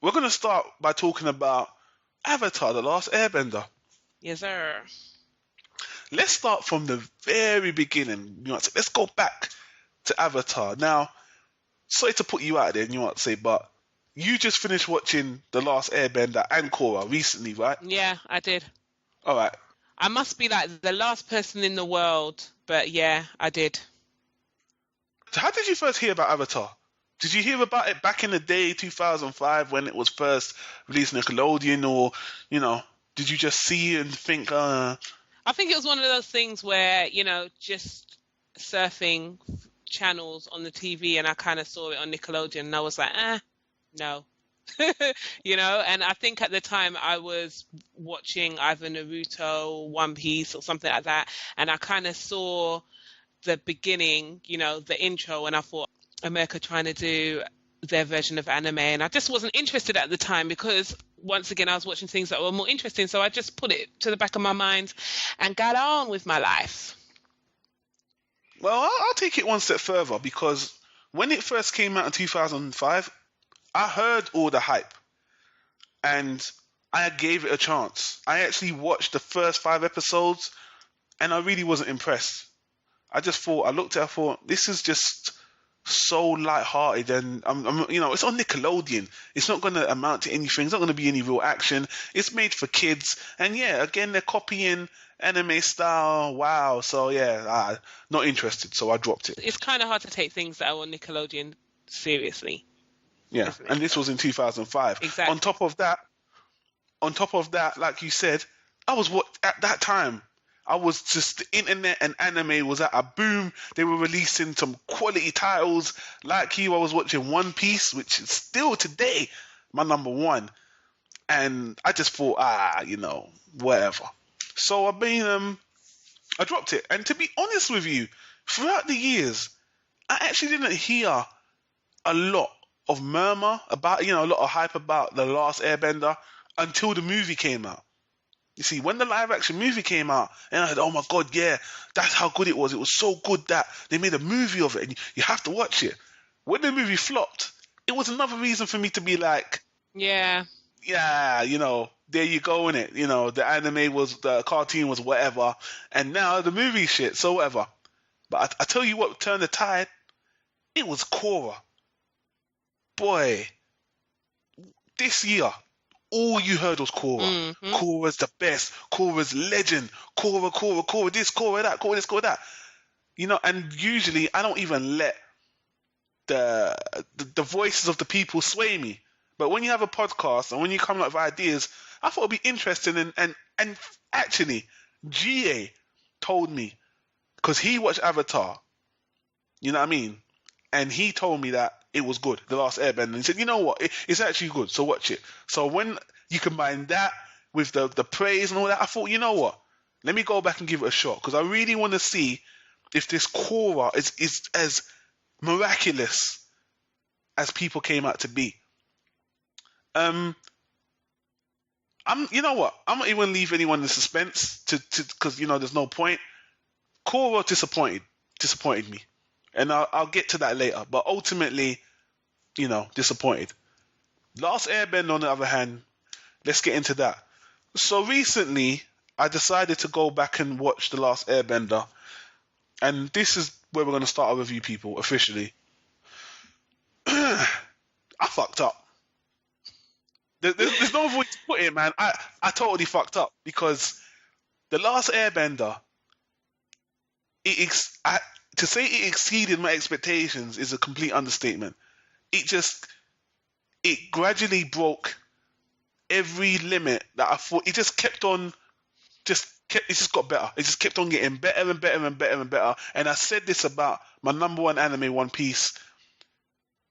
we're going to start by talking about Avatar: The Last Airbender. Yes, sir. Let's start from the very beginning. Let's go back to Avatar. Now, sorry to put you out there, and you want to say, but you just finished watching The Last Airbender and Korra recently, right? Yeah, I did. All right. I must be like the last person in the world, but yeah, I did. So how did you first hear about Avatar? Did you hear about it back in the day, 2005, when it was first released on Nickelodeon, or, did you just see it and think, I think it was one of those things where, just surfing channels on the TV and I kind of saw it on Nickelodeon and I was like, no. And I think at the time I was watching either Naruto, One Piece or something like that, and I kind of saw the beginning, the intro, and I thought America trying to do their version of anime, and I just wasn't interested at the time because once again I was watching things that were more interesting, so I just put it to the back of my mind and got on with my life. well, I'll take it one step further because when it first came out in 2005, I heard all the hype and I gave it a chance. I actually watched the first 5 episodes and I really wasn't impressed. I looked at it, I thought, this is just so light-hearted, and it's on Nickelodeon. It's not going to amount to anything. It's not going to be any real action. It's made for kids, and yeah, again, they're copying anime style. Wow. So yeah, not interested. So I dropped it. It's kind of hard to take things that are on Nickelodeon seriously. Yeah, and this was in 2005. Exactly. On top of that, like you said, at that time. I was just the internet and anime was at a boom. They were releasing some quality titles. Like you, I was watching One Piece, which is still today my number one. And I just thought, whatever. So I dropped it. And to be honest with you, throughout the years, I actually didn't hear a lot of murmur about, a lot of hype about The Last Airbender until the movie came out. You see, when the live action movie came out, and I said, oh my God, yeah, that's how good it was. It was so good that they made a movie of it, and you have to watch it. When the movie flopped, it was another reason for me to be like, yeah, there you go, innit? The cartoon was whatever, and now the movie shit, so whatever. But I tell you what turned the tide, it was Korra. Boy, this year, all you heard was Korra. Mm-hmm. Korra's the best. Korra's legend. Korra this, Korra that, Korra this, Korra that. And usually I don't even let the voices of the people sway me. But when you have a podcast and when you come up with ideas, I thought it'd be interesting. And actually, GA told me, because he watched Avatar, you know what I mean? And he told me that it was good, The Last Airbender. And he said, you know what? It's actually good, so watch it. So when you combine that with the praise and all that, I thought, you know what? Let me go back and give it a shot, because I really want to see if this Korra is as miraculous as people came out to be. You know what? I'm not even leave anyone in suspense because there's no point. Korra disappointed me, and I'll get to that later. But ultimately, disappointed. Last Airbender, on the other hand, let's get into that. So recently, I decided to go back and watch The Last Airbender, and this is where we're going to start our review, people, officially. I fucked up. There's no other way to put it, man. I totally fucked up because The Last Airbender, to say it exceeded my expectations is a complete understatement. It gradually broke every limit that I thought. It just kept on, it just got better. It just kept on getting better and better and better and better. And I said this about my number one anime, One Piece,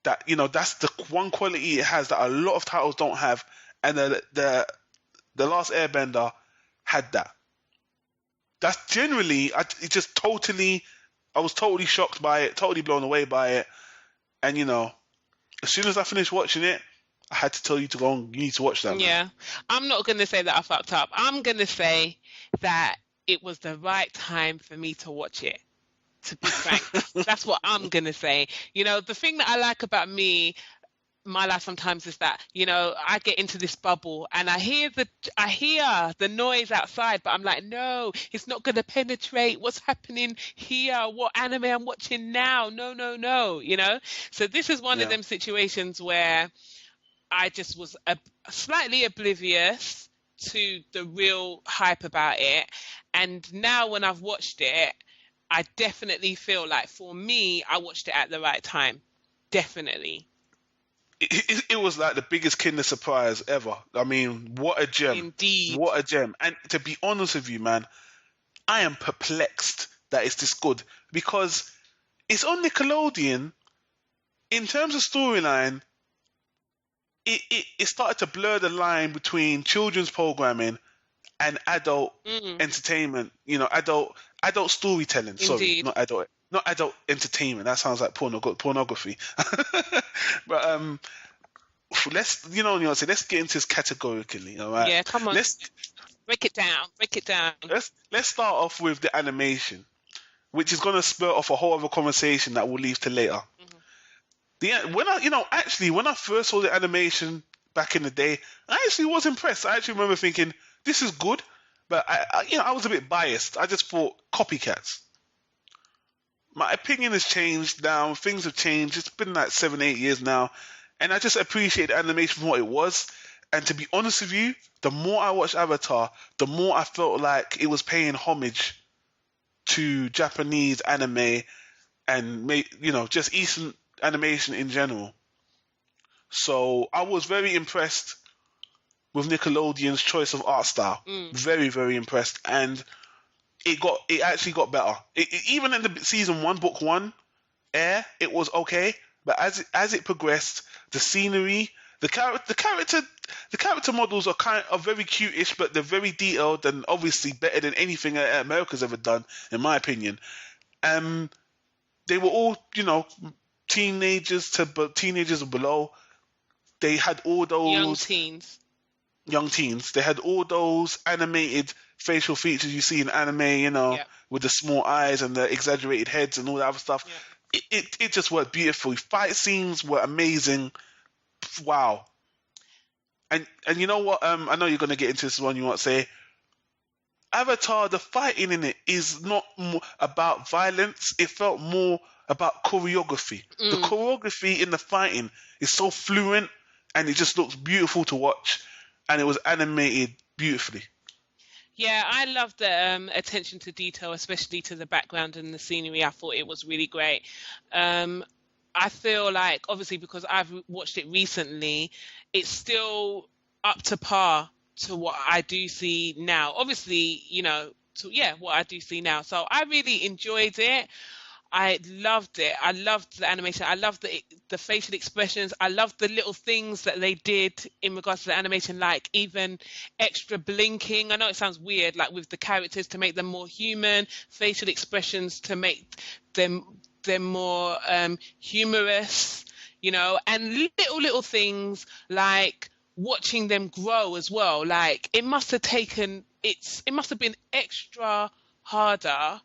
that, that's the one quality it has that a lot of titles don't have. And the Last Airbender had that. That's generally, I was totally shocked by it, totally blown away by it. And, as soon as I finished watching it, I had to tell you to go on, you need to watch that. Yeah. Man. I'm not going to say that I fucked up. I'm going to say that it was the right time for me to watch it, to be frank. That's what I'm going to say. The thing that I like about me, my life sometimes is that, I get into this bubble and I hear the noise outside, but I'm like, no, it's not going to penetrate what's happening here, what anime I'm watching now. No, no, no. So this is one of Yeah. them situations where I just was slightly oblivious to the real hype about it. And now when I've watched it, I definitely feel like for me, I watched it at the right time. Definitely. It was like the biggest Kinder surprise ever. I mean, what a gem. Indeed. What a gem. And to be honest with you, man, I am perplexed that it's this good because it's on Nickelodeon. In terms of storyline, it started to blur the line between children's programming and adult Mm, entertainment. Adult storytelling. Sorry, indeed. not adult entertainment. That sounds like pornography. But let's get into this categorically. All right, Yeah, come on. let's Break it down. Break it down. let's start off with the animation, which is going to spur off a whole other conversation that we'll leave to later. Mhm. When I first saw the animation back in the day, I actually was impressed. I actually remember thinking this is good, but I was a bit biased. I just thought copycats. My opinion has changed now. Things have changed. It's been like 7, 8 years now, and I just appreciate the animation for what it was. And to be honest with you, the more I watched Avatar, the more I felt like it was paying homage to Japanese anime and just Eastern animation in general. So I was very impressed with Nickelodeon's choice of art style. Mm. Very, very impressed, and it actually got better. Even in the season one, book one air, it was okay, but as it progressed, the scenery, the character models are very cute-ish, but they're very detailed and obviously better than anything America's ever done, in my opinion. Um, they were all teenagers or below. They had all Young those teens. young teens. They had all those animated facial features you see in anime, Yeah. with the small eyes and the exaggerated heads and all that other stuff. Yeah. It just worked beautifully. Fight scenes were amazing. Wow. And you know what? I know you're gonna get into this one. You want to say Avatar? The fighting in it is not more about violence. It felt more about choreography. The Mm. choreography in the fighting is so fluent, and it just looks beautiful to watch. And it was animated beautifully. Yeah, I love the attention to detail, especially to the background and the scenery. I thought it was really great. Um, I feel like, obviously, because I've watched it recently, it's still up to par to what I do see now. Obviously, what I do see now. So I really enjoyed it. I loved it. I loved the animation. I loved the facial expressions. I loved the little things that they did in regards to the animation, like even extra blinking. I know it sounds weird, like with the characters to make them more human, facial expressions to make them more humorous, and little things like watching them grow as well. Like it must have been extra harder.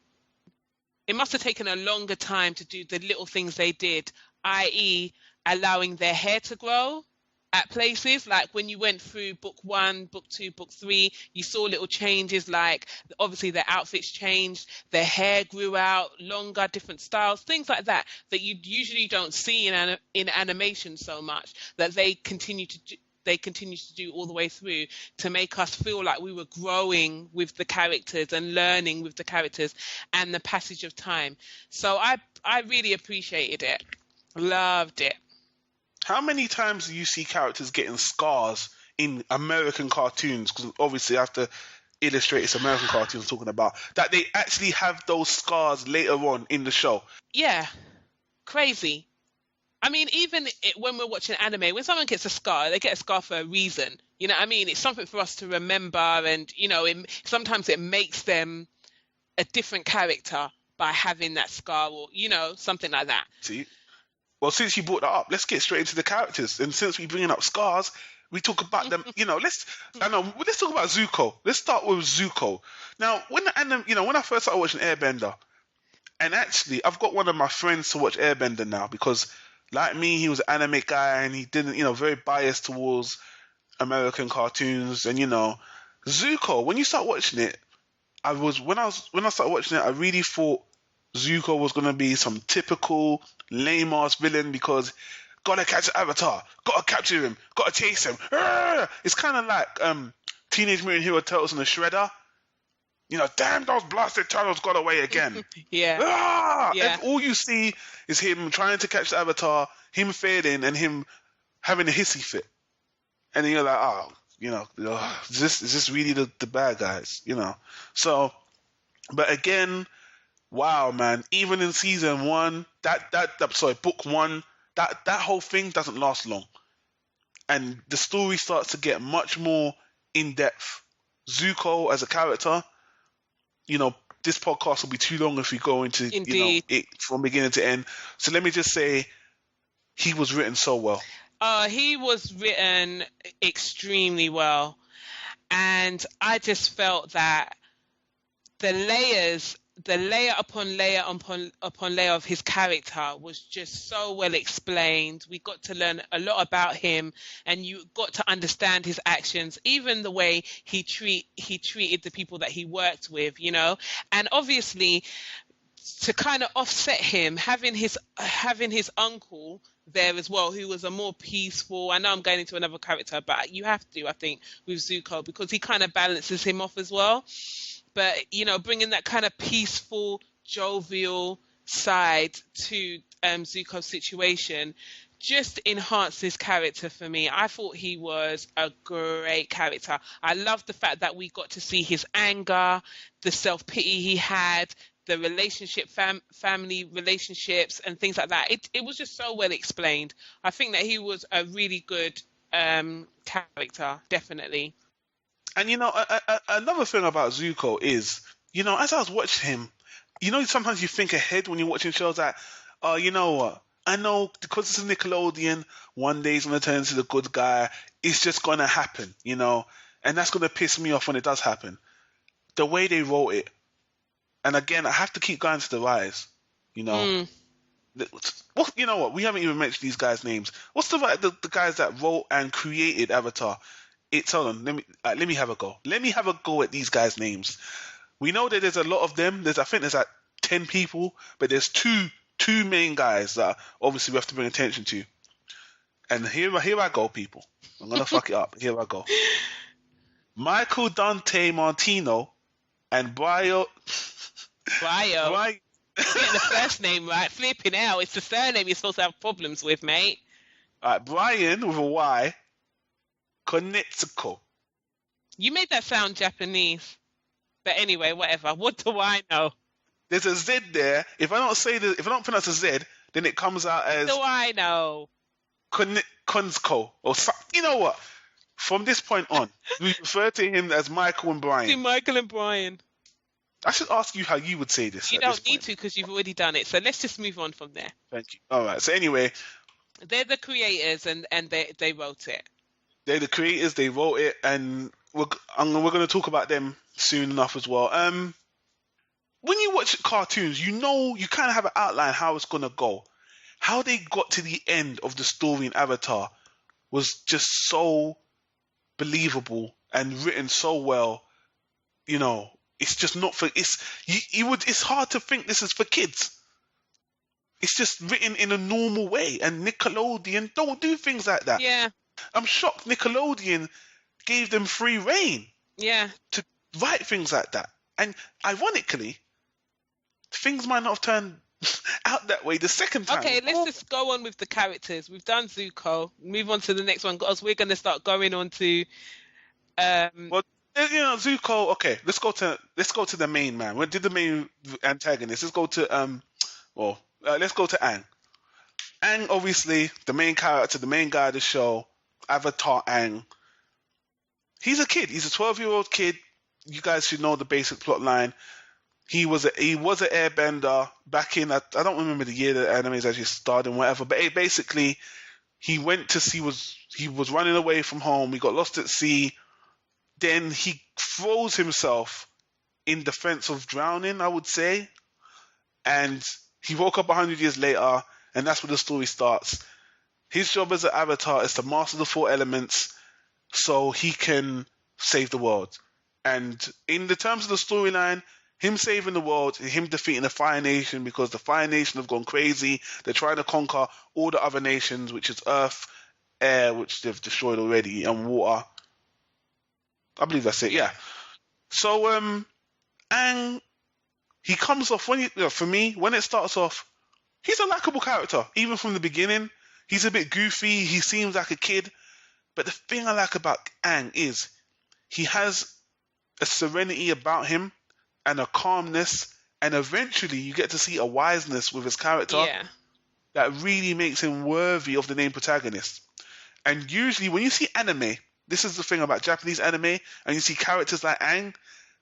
It must have taken a longer time to do the little things they did, i.e., allowing their hair to grow at places. Like when you went through book one, book two, book three, you saw little changes, like obviously their outfits changed, their hair grew out longer, different styles, things like that you usually don't see in animation so much, that they continue to do all the way through to make us feel like we were growing with the characters and learning with the characters and the passage of time. So I really appreciated it. Loved it. How many times do you see characters getting scars in American cartoons? Because obviously, I have to illustrate it's American cartoons I'm talking about. That they actually have those scars later on in the show. Yeah, crazy. I mean, even when we're watching anime, when someone gets a scar, they get a scar for a reason. You know what I mean? It's something for us to remember, and sometimes it makes them a different character by having that scar, or something like that. See? Well, since you brought that up, let's get straight into the characters. And since we're bringing up scars, we talk about them. Let's talk about Zuko. Let's start with Zuko. Now, when I first started watching Airbender, and actually, I've got one of my friends to watch Airbender now because Like me, he was an anime guy, and he didn't, very biased towards American cartoons. And Zuko. When you start watching it, when I started watching it, I really thought Zuko was gonna be some typical lame ass villain because gotta catch the Avatar, gotta capture him, gotta chase him. Arrgh! It's kind of like Teenage Mutant Hero Turtles and the Shredder. Damn, those blasted turtles got away again. Yeah. Ah! Yeah. All you see is him trying to catch the Avatar, him failing, and him having a hissy fit. And then you're like, is this really the bad guys? So, but again, wow, man. Even in season one, book one, that whole thing doesn't last long, and the story starts to get much more in depth. Zuko as a character, this podcast will be too long if we go into Indeed. it from beginning to end. So let me just say, he was written so well. He was written extremely well, and I just felt that the layer upon layer upon layer of his character was just so well explained. We got to learn a lot about him, and you got to understand his actions, even the way he treated the people that he worked with, and obviously to kind of offset him, having his uncle there as well, who was a more peaceful. I know I'm going into another character, but you have to, I think, with Zuko, because he kind of balances him off as well. But bringing that kind of peaceful, jovial side to Zuko's situation just enhanced his character for me. I thought he was a great character. I loved the fact that we got to see his anger, the self-pity he had, the relationship, family relationships and things like that. It was just so well explained. I think that he was a really good character, definitely. And another thing about Zuko is, as I was watching him, sometimes you think ahead when you're watching shows that, oh, you know what? I know because it's a Nickelodeon, one day he's gonna turn into the good guy. It's just gonna happen, and that's gonna piss me off when it does happen. The way they wrote it, and again, I have to keep going to the rise, Well, you know what? We haven't even mentioned these guys' names. What's the guys that wrote and created Avatar? Hold on. Let me have a go. Let me have a go at these guys' names. We know that there's a lot of them. I think there's like 10 people, but there's two main guys that obviously we have to bring attention to. And here I go, people. I'm gonna fuck it up. Here I go. Michael Dante Martino and Bio. Getting the first name right, flipping out. It's the surname you're supposed to have problems with, mate. All right, Brian with a Y. Konetsuko. You made that sound Japanese. But anyway, whatever. What do I know? There's a Z there. If I don't pronounce a Z, then it comes out as. What do I know? Konsko. Or you know what? From this point on, we refer to him as Michael and Brian. Michael and Brian. I should ask you how you would say this. You don't need to because you've already done it. So let's just move on from there. Thank you. All right. So anyway, they're the creators and they wrote it. They're the creators. They wrote it, and we're going to talk about them soon enough as well. When you watch cartoons, you kind of have an outline how it's going to go. How they got to the end of the story in Avatar was just so believable and written so well. It's just not for it's hard to think this is for kids. It's just written in a normal way, and Nickelodeon don't do things like that. Yeah. I'm shocked Nickelodeon gave them free reign. Yeah. To write things like that. And ironically, things might not have turned out that way the second time. Okay, let's just go on with the characters. We've done Zuko. Move on to the next one, because we're going to start going on to Zuko. Okay, let's go to the main man. We did the main antagonist. Let's go to let's go to Aang. Aang, obviously, the main character, the main guy of the show, Avatar Aang. He's a kid. He's a 12-year-old kid. You guys should know the basic plot line. He was an airbender back in, I don't remember the year the anime is actually started and whatever, but basically he went to sea, he was running away from home, he got lost at sea, then he throws himself in defense of drowning, I would say, and he woke up 100 years later, and that's where the story starts. His job as an avatar is to master the four elements so he can save the world. And in the terms of the storyline, him saving the world, him defeating the Fire Nation because the Fire Nation have gone crazy. They're trying to conquer all the other nations, which is Earth, air, which they've destroyed already, and water. I believe that's it. Yeah. So Aang, he comes off for me when it starts off, he's a likable character even from the beginning. He's a bit goofy. He seems like a kid, but the thing I like about Aang is he has a serenity about him and a calmness, and eventually you get to see a wiseness with his character that really makes him worthy of the name protagonist. And usually when you see anime, this is the thing about Japanese anime, and you see characters like Aang,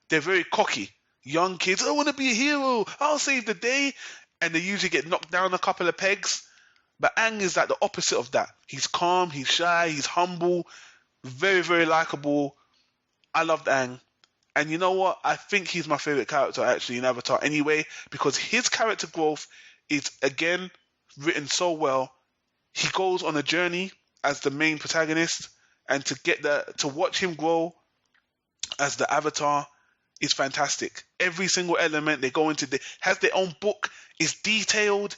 they're very cocky. Young kids, I want to be a hero, I'll save the day, and they usually get knocked down a couple of pegs. But Aang is like the opposite of that. He's calm, he's shy, he's humble, very, very likable. I loved Aang. And you know what? I think he's my favorite character actually in Avatar anyway, because his character growth is, again, written so well. He goes on a journey as the main protagonist, and to watch him grow as the Avatar is fantastic. Every single element they go into has their own book, is detailed.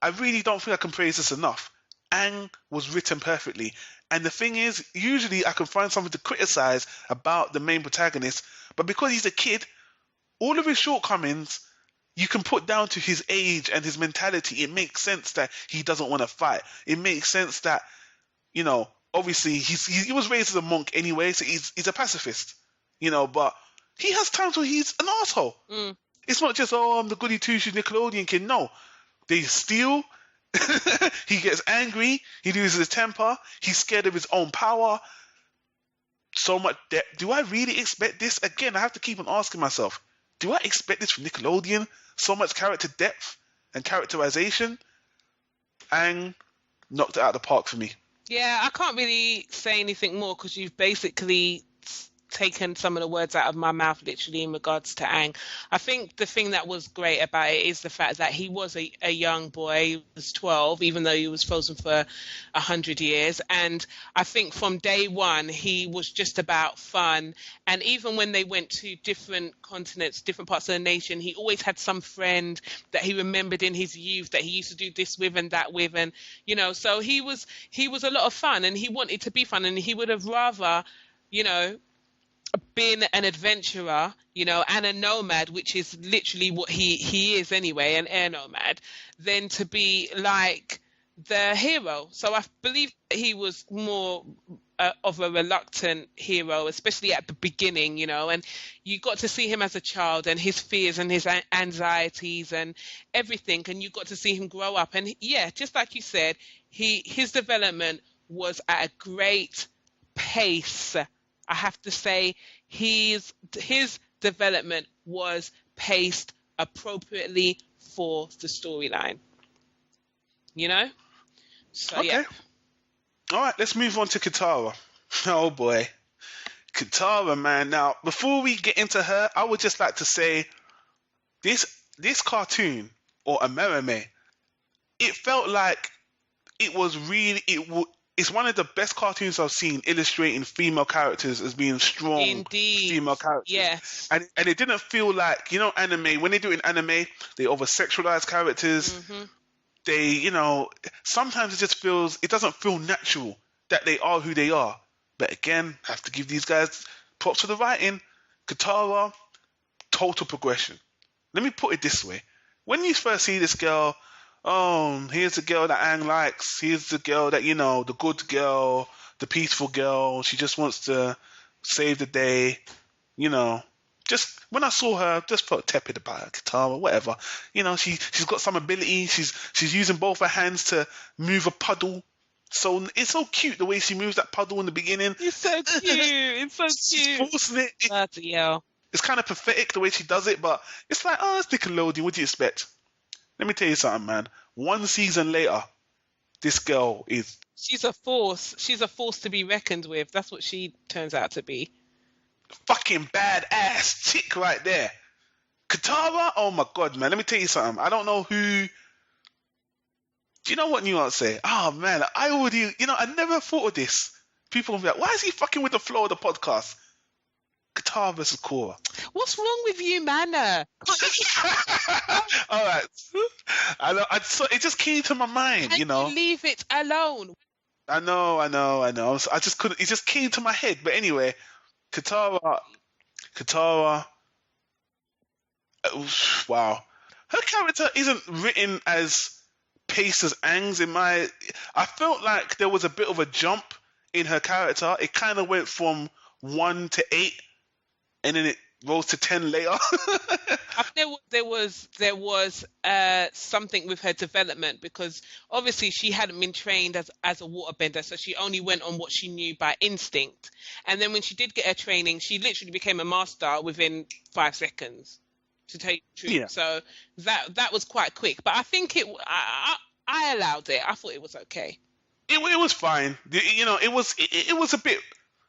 I really don't think I can praise this enough. Aang was written perfectly. And the thing is, usually I can find something to criticize about the main protagonist, but because he's a kid, all of his shortcomings you can put down to his age and his mentality. It makes sense that he doesn't want to fight. It makes sense that, obviously he was raised as a monk anyway, so he's a pacifist, but he has times where he's an asshole. It's not just, I'm the goody two-shoes Nickelodeon kid. No, they steal. He gets angry. He loses his temper. He's scared of his own power. So much depth. Do I really expect this? Again, I have to keep on asking myself, do I expect this from Nickelodeon? So much character depth and characterization? Aang knocked it out of the park for me. Yeah, I can't really say anything more because you've basically taken some of the words out of my mouth literally in regards to Aang. I think the thing that was great about it is the fact that he was a young boy. He was 12, even though he was frozen for 100 years. And I think from day one, he was just about fun. And even when they went to different continents, different parts of the nation, he always had some friend that he remembered in his youth that he used to do this with and that with. And, so he was a lot of fun, and he wanted to be fun, and he would have rather, being an adventurer, and a nomad, which is literally what he is anyway, an air nomad, than to be like the hero. So I believe that he was more of a reluctant hero, especially at the beginning, and you got to see him as a child and his fears and his anxieties and everything, and you got to see him grow up. And yeah, just like you said, his development was at a great pace. I have to say his development was paced appropriately for the storyline. So, okay. Yeah. All right, let's move on to Katara. Oh boy. Katara, man. Now, before we get into her, I would just like to say this cartoon, or Amerime, it felt like it was really, it's one of the best cartoons I've seen illustrating female characters as being strong. Indeed. Female characters. Yes. And it didn't feel like, anime, when they do it in anime, they over-sexualize characters. Mm-hmm. They, sometimes it doesn't feel natural that they are who they are. But again, I have to give these guys props for the writing. Katara, total progression. Let me put it this way. When you first see this girl, here's the girl that Aang likes. Here's the girl that, the good girl, the peaceful girl. She just wants to save the day. Just when I saw her, just felt tepid about her. Katara, whatever. She's got some ability. She's using both her hands to move a puddle. So it's so cute the way she moves that puddle in the beginning. It's so cute. It's so She's cute. forcing it. Bloody hell. It's kind of pathetic the way she does it, but it's like, it's Nickelodeon. What do you expect? Let me tell you something, man. One season later, this girl is... She's a force. She's a force to be reckoned with. That's what she turns out to be. Fucking badass chick right there. Katara, oh my god, man. Let me tell you something. I don't know who Do you know what Nuance say? Oh man, I never thought of this. People will be like, why is he fucking with the flow of the podcast? Guitar versus Cora. What's wrong with you, man? Can't you All right. So it just came to my mind, can you leave it alone? I know. So I just couldn't. It just came to my head. But anyway, Katara. Wow, her character isn't written as pace as Aang's. I felt like there was a bit of a jump in her character. It kind of went from 1 to 8, and then it rose to 10 later. I think there was something with her development, because obviously she hadn't been trained as a waterbender, so she only went on what she knew by instinct. And then when she did get her training, she literally became a master within 5 seconds, to tell you the truth. Yeah. So that was quite quick. But I think I allowed it. I thought it was okay. It was fine. It was a bit.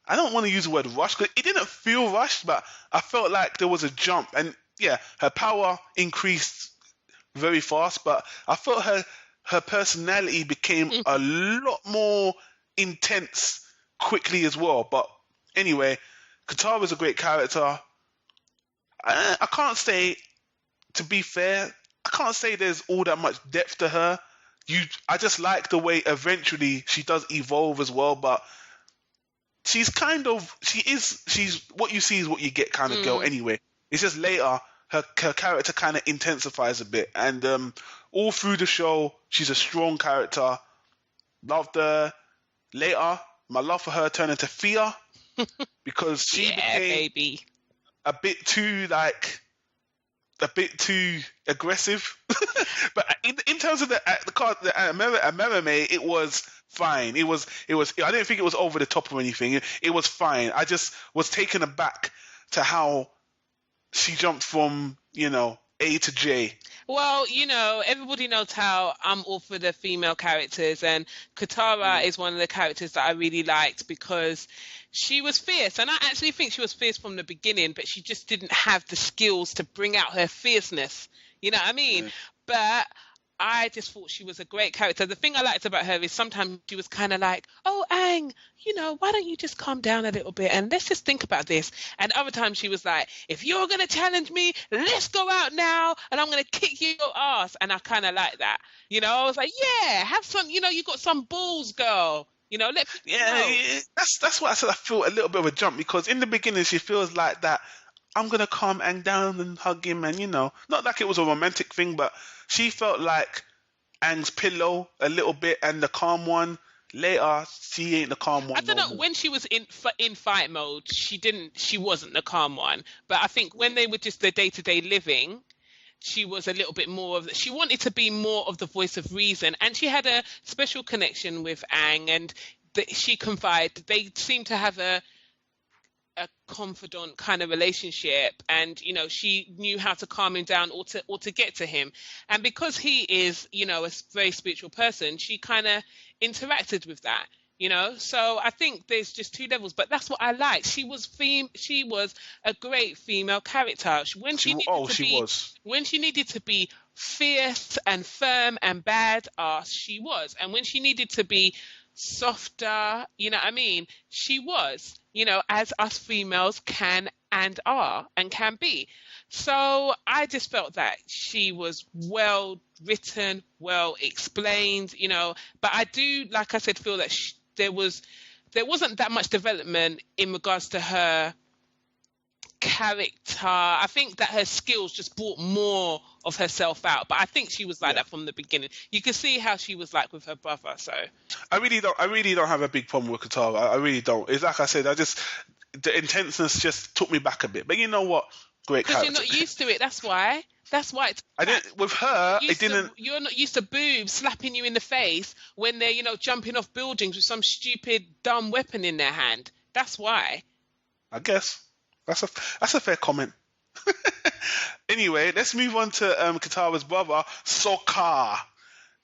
I don't want to use the word rushed, because it didn't feel rushed, but I felt like there was a jump, and yeah, her power increased very fast, but I felt her personality became a lot more intense quickly as well. But anyway, Katara's a great character. I can't say, to be fair, I can't say there's all that much depth to her. I just like the way eventually she does evolve as well, but she's what you see is what you get kind of girl anyway. It's just later her character kind of intensifies a bit, and all through the show she's a strong character. Loved her. Later, my love for her turned into fear, because she became baby. a bit too aggressive. But in terms of the Merame, it was fine. It was. I didn't think it was over the top or anything. It was fine. I just was taken aback to how she jumped from A to J. Well, everybody knows how I'm all for the female characters, and Katara is one of the characters that I really liked, because she was fierce, and I actually think she was fierce from the beginning, but she just didn't have the skills to bring out her fierceness. You know what I mean? Yeah. But I just thought she was a great character. The thing I liked about her is sometimes she was kind of like, oh, Aang, why don't you just calm down a little bit and let's just think about this. And other times she was like, if you're going to challenge me, let's go out now and I'm going to kick your ass. And I kind of like that. I was like, yeah, have some, you got some balls, girl. That's what I said. I feel a little bit of a jump, because in the beginning she feels like that I'm gonna calm Aang down and hug him, and not like it was a romantic thing, but she felt like Aang's pillow a little bit and the calm one. Later, she ain't the calm one. I don't know. When she was in fight mode, she wasn't the calm one. But I think when they were just the day-to-day living, she was a little bit more of. She wanted to be more of the voice of reason, and she had a special connection with Aang, and she confided. They seemed to have a confidant kind of relationship, and she knew how to calm him down or to get to him. And because he is a very spiritual person, she kind of interacted with that. So I think there's just two levels, but that's what I liked. She was a great female character. When she needed to be fierce and firm and badass, she was. And when she needed to be softer, she was, as us females can and are and can be. So I just felt that she was well written, well explained, but I do, like I said, feel that there wasn't that much development in regards to her character. I think that her skills just brought more of herself out, but I think she was like that from the beginning. You can see how she was like with her brother. So I really don't have a big problem with Katara. I really don't. It's like I said, the intenseness just took me back a bit. But you know what? Great character. Because you're not used to it. That's why. I didn't with her. It didn't. You're not used to boobs slapping you in the face when they're jumping off buildings with some stupid dumb weapon in their hand. That's why. I guess that's a fair comment. Anyway, let's move on to Katara's brother, Sokka,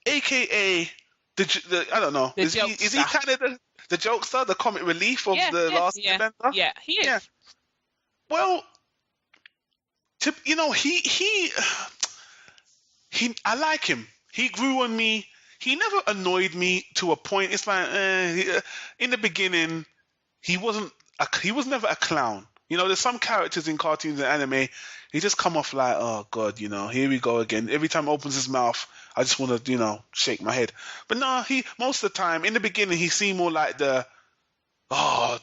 aka the I don't know. Is he kind of the jokester, the comic relief of the last Airbender? Yeah, he is. Yeah. Well, I like him. He grew on me. he never annoyed me to a point. It's like in the beginning, he was never a clown. You know, there's some characters in cartoons and anime, he just come off like, oh god, you know, here we go again. Every time he opens his mouth, I just want to, you know, shake my head. But no, he most of the time in the beginning he seemed more like the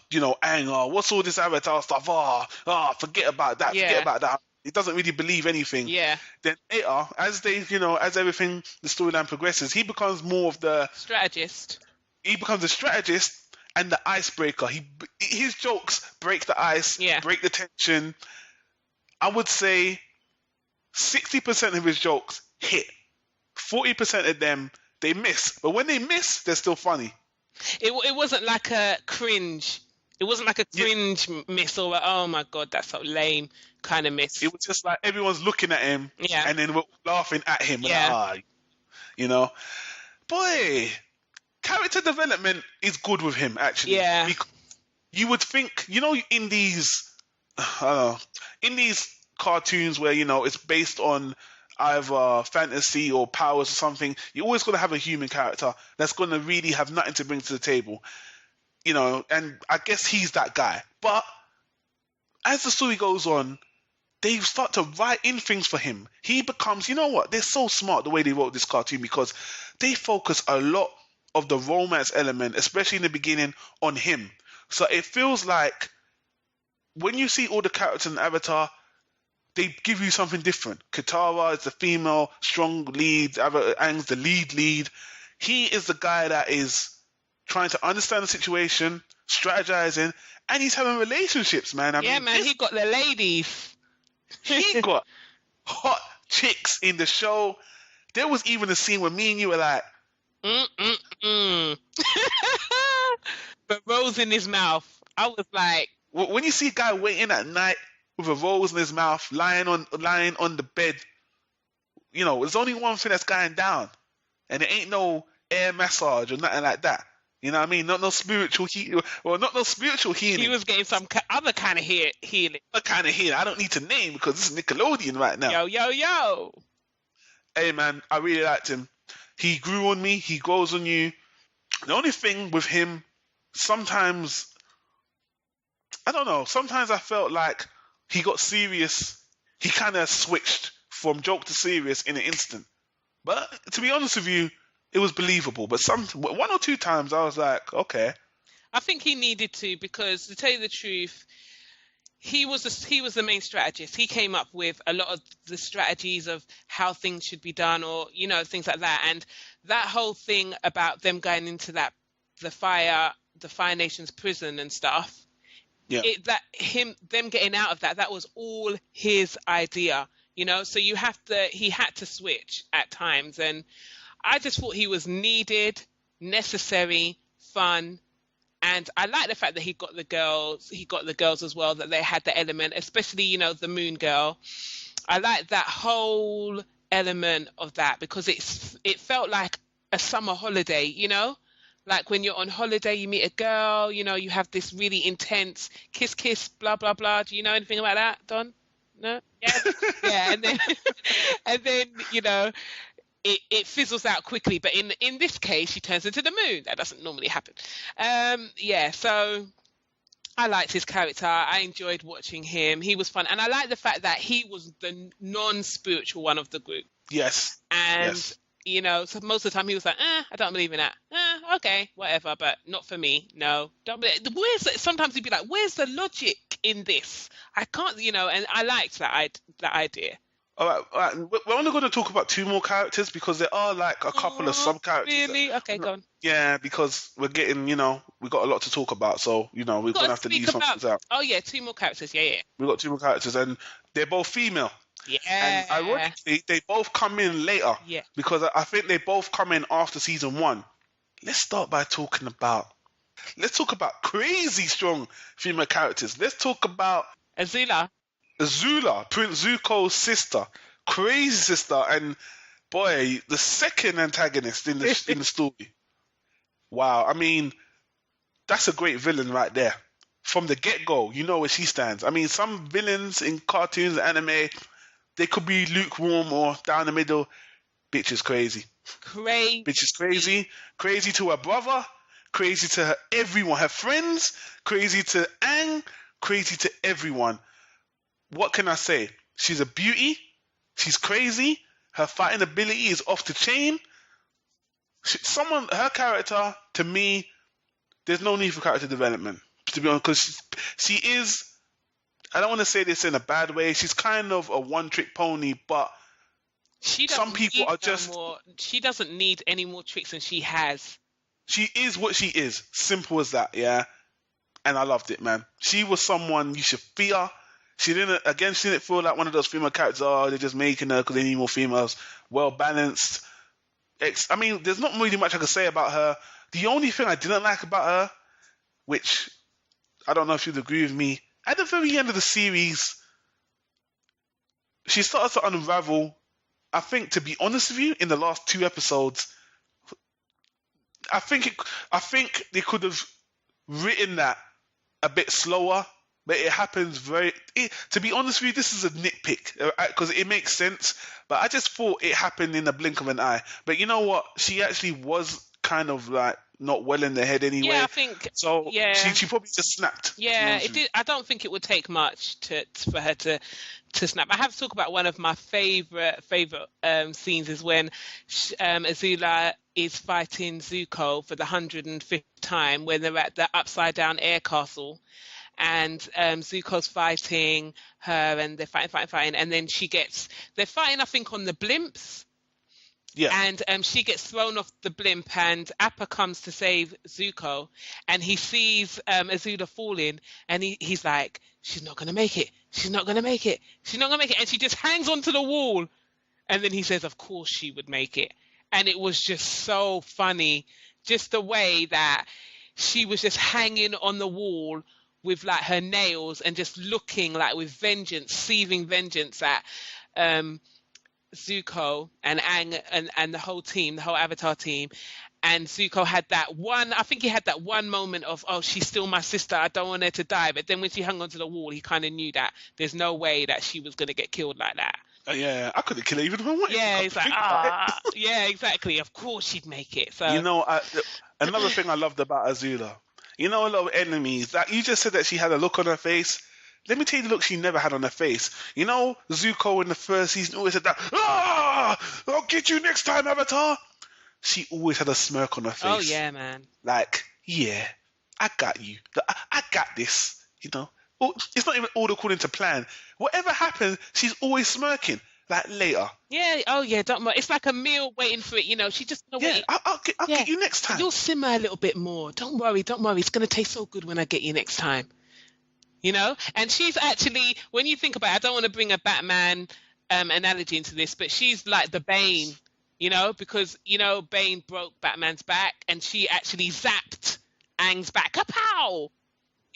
you know, anger. What's all this Avatar stuff? Forget about that. Forget Yeah. about that. He doesn't really believe anything. Yeah. Then later, as they, you know, as everything, the storyline progresses, he becomes more of the Strategist. he becomes a strategist and the icebreaker. His jokes break the ice, Yeah. break the tension. I would say 60% of his jokes hit. 40% of them they miss. But when they miss, they're still funny. It wasn't like a cringe. It wasn't like a Yeah. cringe miss or oh my god, that's so lame kind of miss. It was just like everyone's looking at him, Yeah. and then we're laughing at him. Yeah. And, you know, boy, character development is good with him actually. Yeah. Because you would think, you know, in these, in these cartoons where you know it's based on either fantasy or powers or something, you're always going to have a human character that's going to really have nothing to bring to the table. You know, and I guess he's that guy. But as the story goes on, they start to write in things for him. He becomes, you know what? They're so smart the way they wrote this cartoon because they focus a lot of the romance element, especially in the beginning, on him. So it feels like when you see all the characters in Avatar, they give you something different. Katara is the female strong lead. Aang's the lead. He is the guy that is trying to understand the situation, strategizing, and he's having relationships, man. I mean, man, he got the ladies. he got hot chicks in the show. There was even a scene where me and you were like, But rose in his mouth. I was like, when you see a guy waiting at night with a rose in his mouth, lying on the bed, you know, there's only one thing that's going down, and it ain't no air massage or nothing like that. You know what I mean? Not no spiritual healing. Well, not no spiritual healing. he was getting some other kind of healing. What kind of healing? I don't need to name because this is Nickelodeon right now. Yo. Hey man, I really liked him. He grew on me. He grows on you. The only thing with him, sometimes, I don't know. Sometimes I felt like he got serious. He kind of switched from joke to serious in an instant. But to be honest with you, it was believable. But one or two times I was like, okay. I think he needed to because, to tell you the truth, he was the main strategist. He came up with a lot of the strategies of how things should be done, or you know, things like that. And that whole thing about them going into the Fire Nation's prison and stuff. Yeah. Them getting out of that was all his idea. You know, so he had to switch at times, and I just thought he was needed, necessary, fun. And I like the fact that he got the girls as well, that they had the element, especially, you know, the Moon Girl. I like that whole element of that because it felt like a summer holiday, you know? Like when you're on holiday, you meet a girl, you know, you have this really intense kiss, blah, blah, blah. Do you know anything about that, Don? No? Yeah. Yeah. And then, you know, it fizzles out quickly, but in this case she turns into the moon. That doesn't normally happen. So I liked his character. I enjoyed watching him. He was fun, and I like the fact that he was the non-spiritual one of the group. Yes. And yes. You know, so most of the time he was like, I don't believe in that. Okay, whatever, but not for me. No, don't believe. Sometimes he'd be like, where's the logic in this? I can't, you know. And I liked that idea. All right. We're only going to talk about two more characters because there are like a couple of sub-characters. Really? Okay, go on. Yeah, because we're getting, you know, we got a lot to talk about, so, you know, we're going to have to leave some things out. Oh, yeah, two more characters, yeah. We've got two more characters, and they're both female. Yeah. And ironically, they both come in later. Yeah. Because I think they both come in after season 1. Let's talk about crazy strong female characters. Let's talk about Azula, Prince Zuko's sister, crazy sister, and boy, the second antagonist in the story. Wow, I mean, that's a great villain right there. From the get-go, you know where she stands. I mean, some villains in cartoons and anime, they could be lukewarm or down the middle. Bitch is crazy. Crazy. Bitch is crazy. Crazy to her brother. Crazy to her everyone, her friends. Crazy to Aang. Crazy to everyone. What can I say? She's a beauty. She's crazy. Her fighting ability is off the chain. Her character, to me, there's no need for character development, to be honest, because she is, I don't want to say this in a bad way, she's kind of a one-trick pony, but some people are just... She doesn't need any more tricks than she has. She is what she is. Simple as that, yeah? And I loved it, man. She was someone you should fear. She didn't feel like one of those female characters, they're just making her because they need more females. Well-balanced. I mean, there's not really much I can say about her. The only thing I didn't like about her, which I don't know if you'd agree with me, at the very end of the series, she started to unravel. I think, to be honest with you, in the last 2 episodes, I think they could have written that a bit slower, but it happens to be honest with you, this is a nitpick, because it makes sense, but I just thought it happened in the blink of an eye. But you know what? She actually was kind of like not well in the head anyway. Yeah, I think so. Yeah, she probably just snapped. Yeah, it did. I don't think it would take much for her to snap. I have to talk about one of my favorite scenes is when Azula is fighting Zuko for the 105th time when they're at the upside down air castle, and Zuko's fighting her, and they're fighting, and then they're fighting, I think, on the blimps. Yeah. And she gets thrown off the blimp, and Appa comes to save Zuko, and he sees Azula falling, and he's like, she's not going to make it. She's not going to make it. She's not going to make it. And she just hangs onto the wall. And then he says, of course she would make it. And it was just so funny, just the way that she was just hanging on the wall with like her nails and just looking like with vengeance, seething vengeance at Zuko and Aang and the whole team, the whole Avatar team. And Zuko had that one moment of, oh, she's still my sister, I don't want her to die. But then when she hung onto the wall, he kind of knew that there's no way that she was going to get killed like that. Yeah, I couldn't kill her even if I wanted. Yeah, he's like, yeah, exactly. Of course she'd make it. So another thing I loved about Azula, a lot of enemies, that you just said that she had a look on her face. Let me tell you the look she never had on her face. Zuko in the first season always said that, I'll get you next time, Avatar. She always had a smirk on her face. Oh, yeah, man. Like, yeah, I got you. I got this, Oh, it's not even all according to plan. Whatever happens, she's always smirking. Like, later. Yeah, oh, yeah, don't worry. It's like a meal waiting for it, She's just going to wait. I'll get you next time. You'll simmer a little bit more. Don't worry. It's going to taste so good when I get you next time. And she's actually, when you think about it, I don't want to bring a Batman analogy into this, but she's like the Bane, because, Bane broke Batman's back and she actually zapped Aang's back. Kapow!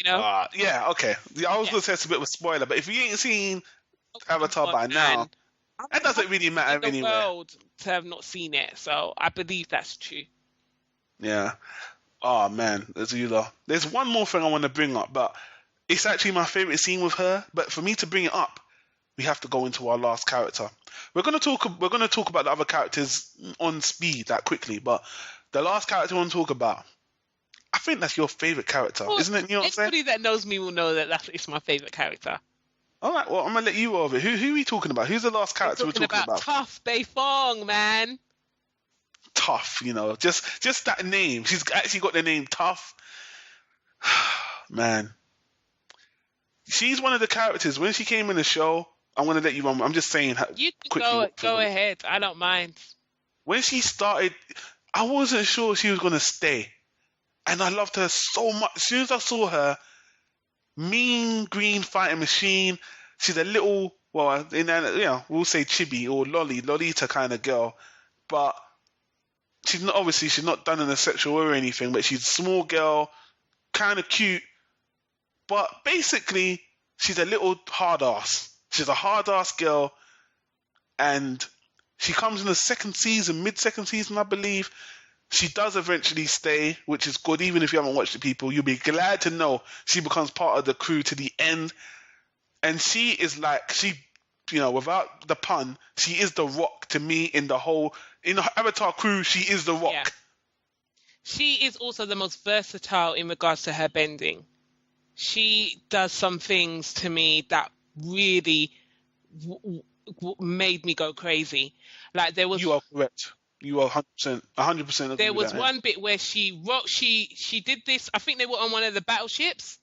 Yeah, okay. I was going to say it's a bit of a spoiler, but if you ain't seen Avatar by now, that doesn't really matter anyway. The world to have not seen it, so I believe that's true. Yeah. Oh, man, Azula. There's one more thing I want to bring up, but it's actually my favorite scene with her. But for me to bring it up, we have to go into our last character. We're going to talk about the other characters on speed, that quickly, but the last character I want to talk about, I think that's your favorite character, isn't it? You know what I'm saying? Anybody that knows me will know that it's my favorite character. All right, well, I'm going to let you go over it. Who are we talking about? Who's the last character we're talking about? Tough Beifong, man. Tough, just that name. She's actually got the name Tough. Man. She's one of the characters. When she came in the show, I'm going to let you run. I'm just saying. You can go ahead. I don't mind. When she started, I wasn't sure she was going to stay. And I loved her so much. As soon as I saw her, mean green fighting machine, she's a little, we'll say chibi or Lolita kind of girl. But she's not done in a sexual way or anything, but she's a small girl, kind of cute. But basically, she's a little hard ass. She's a hard ass girl, and she comes in the mid-second season, I believe. She does eventually stay, which is good. Even if you haven't watched it, people, you'll be glad to know she becomes part of the crew to the end. And she is like, without the pun, she is the Rock to me in the whole in the Avatar crew, she is the Rock. Yeah. She is also the most versatile in regards to her bending. She does some things to me that really made me go crazy. Like You are correct. You are 100% agree there with was that. one bit where she did this. I think they were on one of the battleships,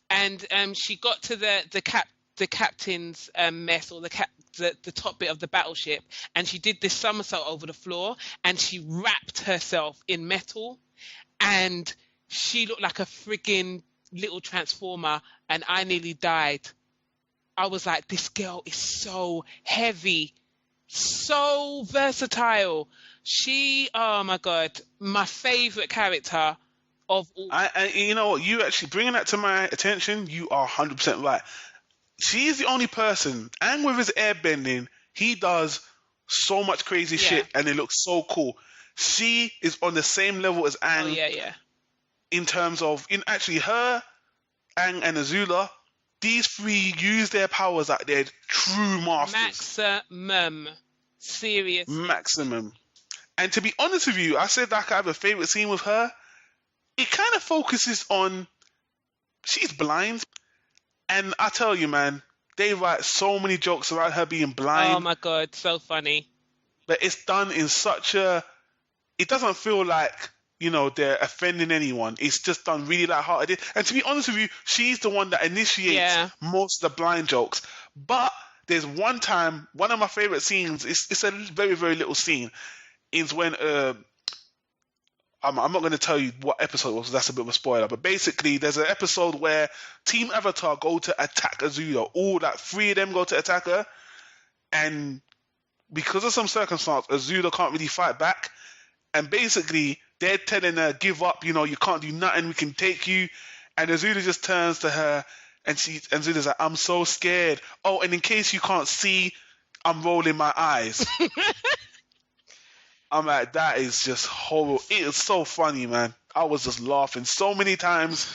and she got to the captain's mess, or the top bit of the battleship, and she did this somersault over the floor, and she wrapped herself in metal, and she looked like a friggin' little transformer, and I nearly died. I was like, this girl is so heavy, so versatile. Oh my God, my favorite character of all. You know what? You actually bringing that to my attention. You are 100% right. She is the only person, and with his airbending, he does so much crazy Yeah. shit, and it looks so cool. She is on the same level as Oh Aang yeah. in terms of, in actually her, Aang and Azula. These three use their powers like they're true masters. Maximum. Serious. Maximum. And to be honest with you, I said like I have a favorite scene with her. It kind of focuses on she's blind, and I tell you, man, they write so many jokes around her being Oh blind, my God, so funny. but it's done in such a. It doesn't feel like they're offending anyone. It's just done really lighthearted. And to be honest with you, she's the one that initiates Yeah. most of the blind jokes. But there's one time, one of my favorite scenes. It's a very very little scene. Is when I'm not going to tell you what episode it was. That's a bit of a spoiler. But basically, there's an episode where Team Avatar go to attack Azula. All that three of them go to attack her, and because of some circumstance, Azula can't really fight back. And basically, they're telling her, "Give up. You can't do nothing. We can take you." And Azula just turns to her, and Azula's like, "I'm so scared. Oh, and in case you can't see, I'm rolling my eyes." I'm like, that is just horrible. It is so funny, man. I was just laughing so many times.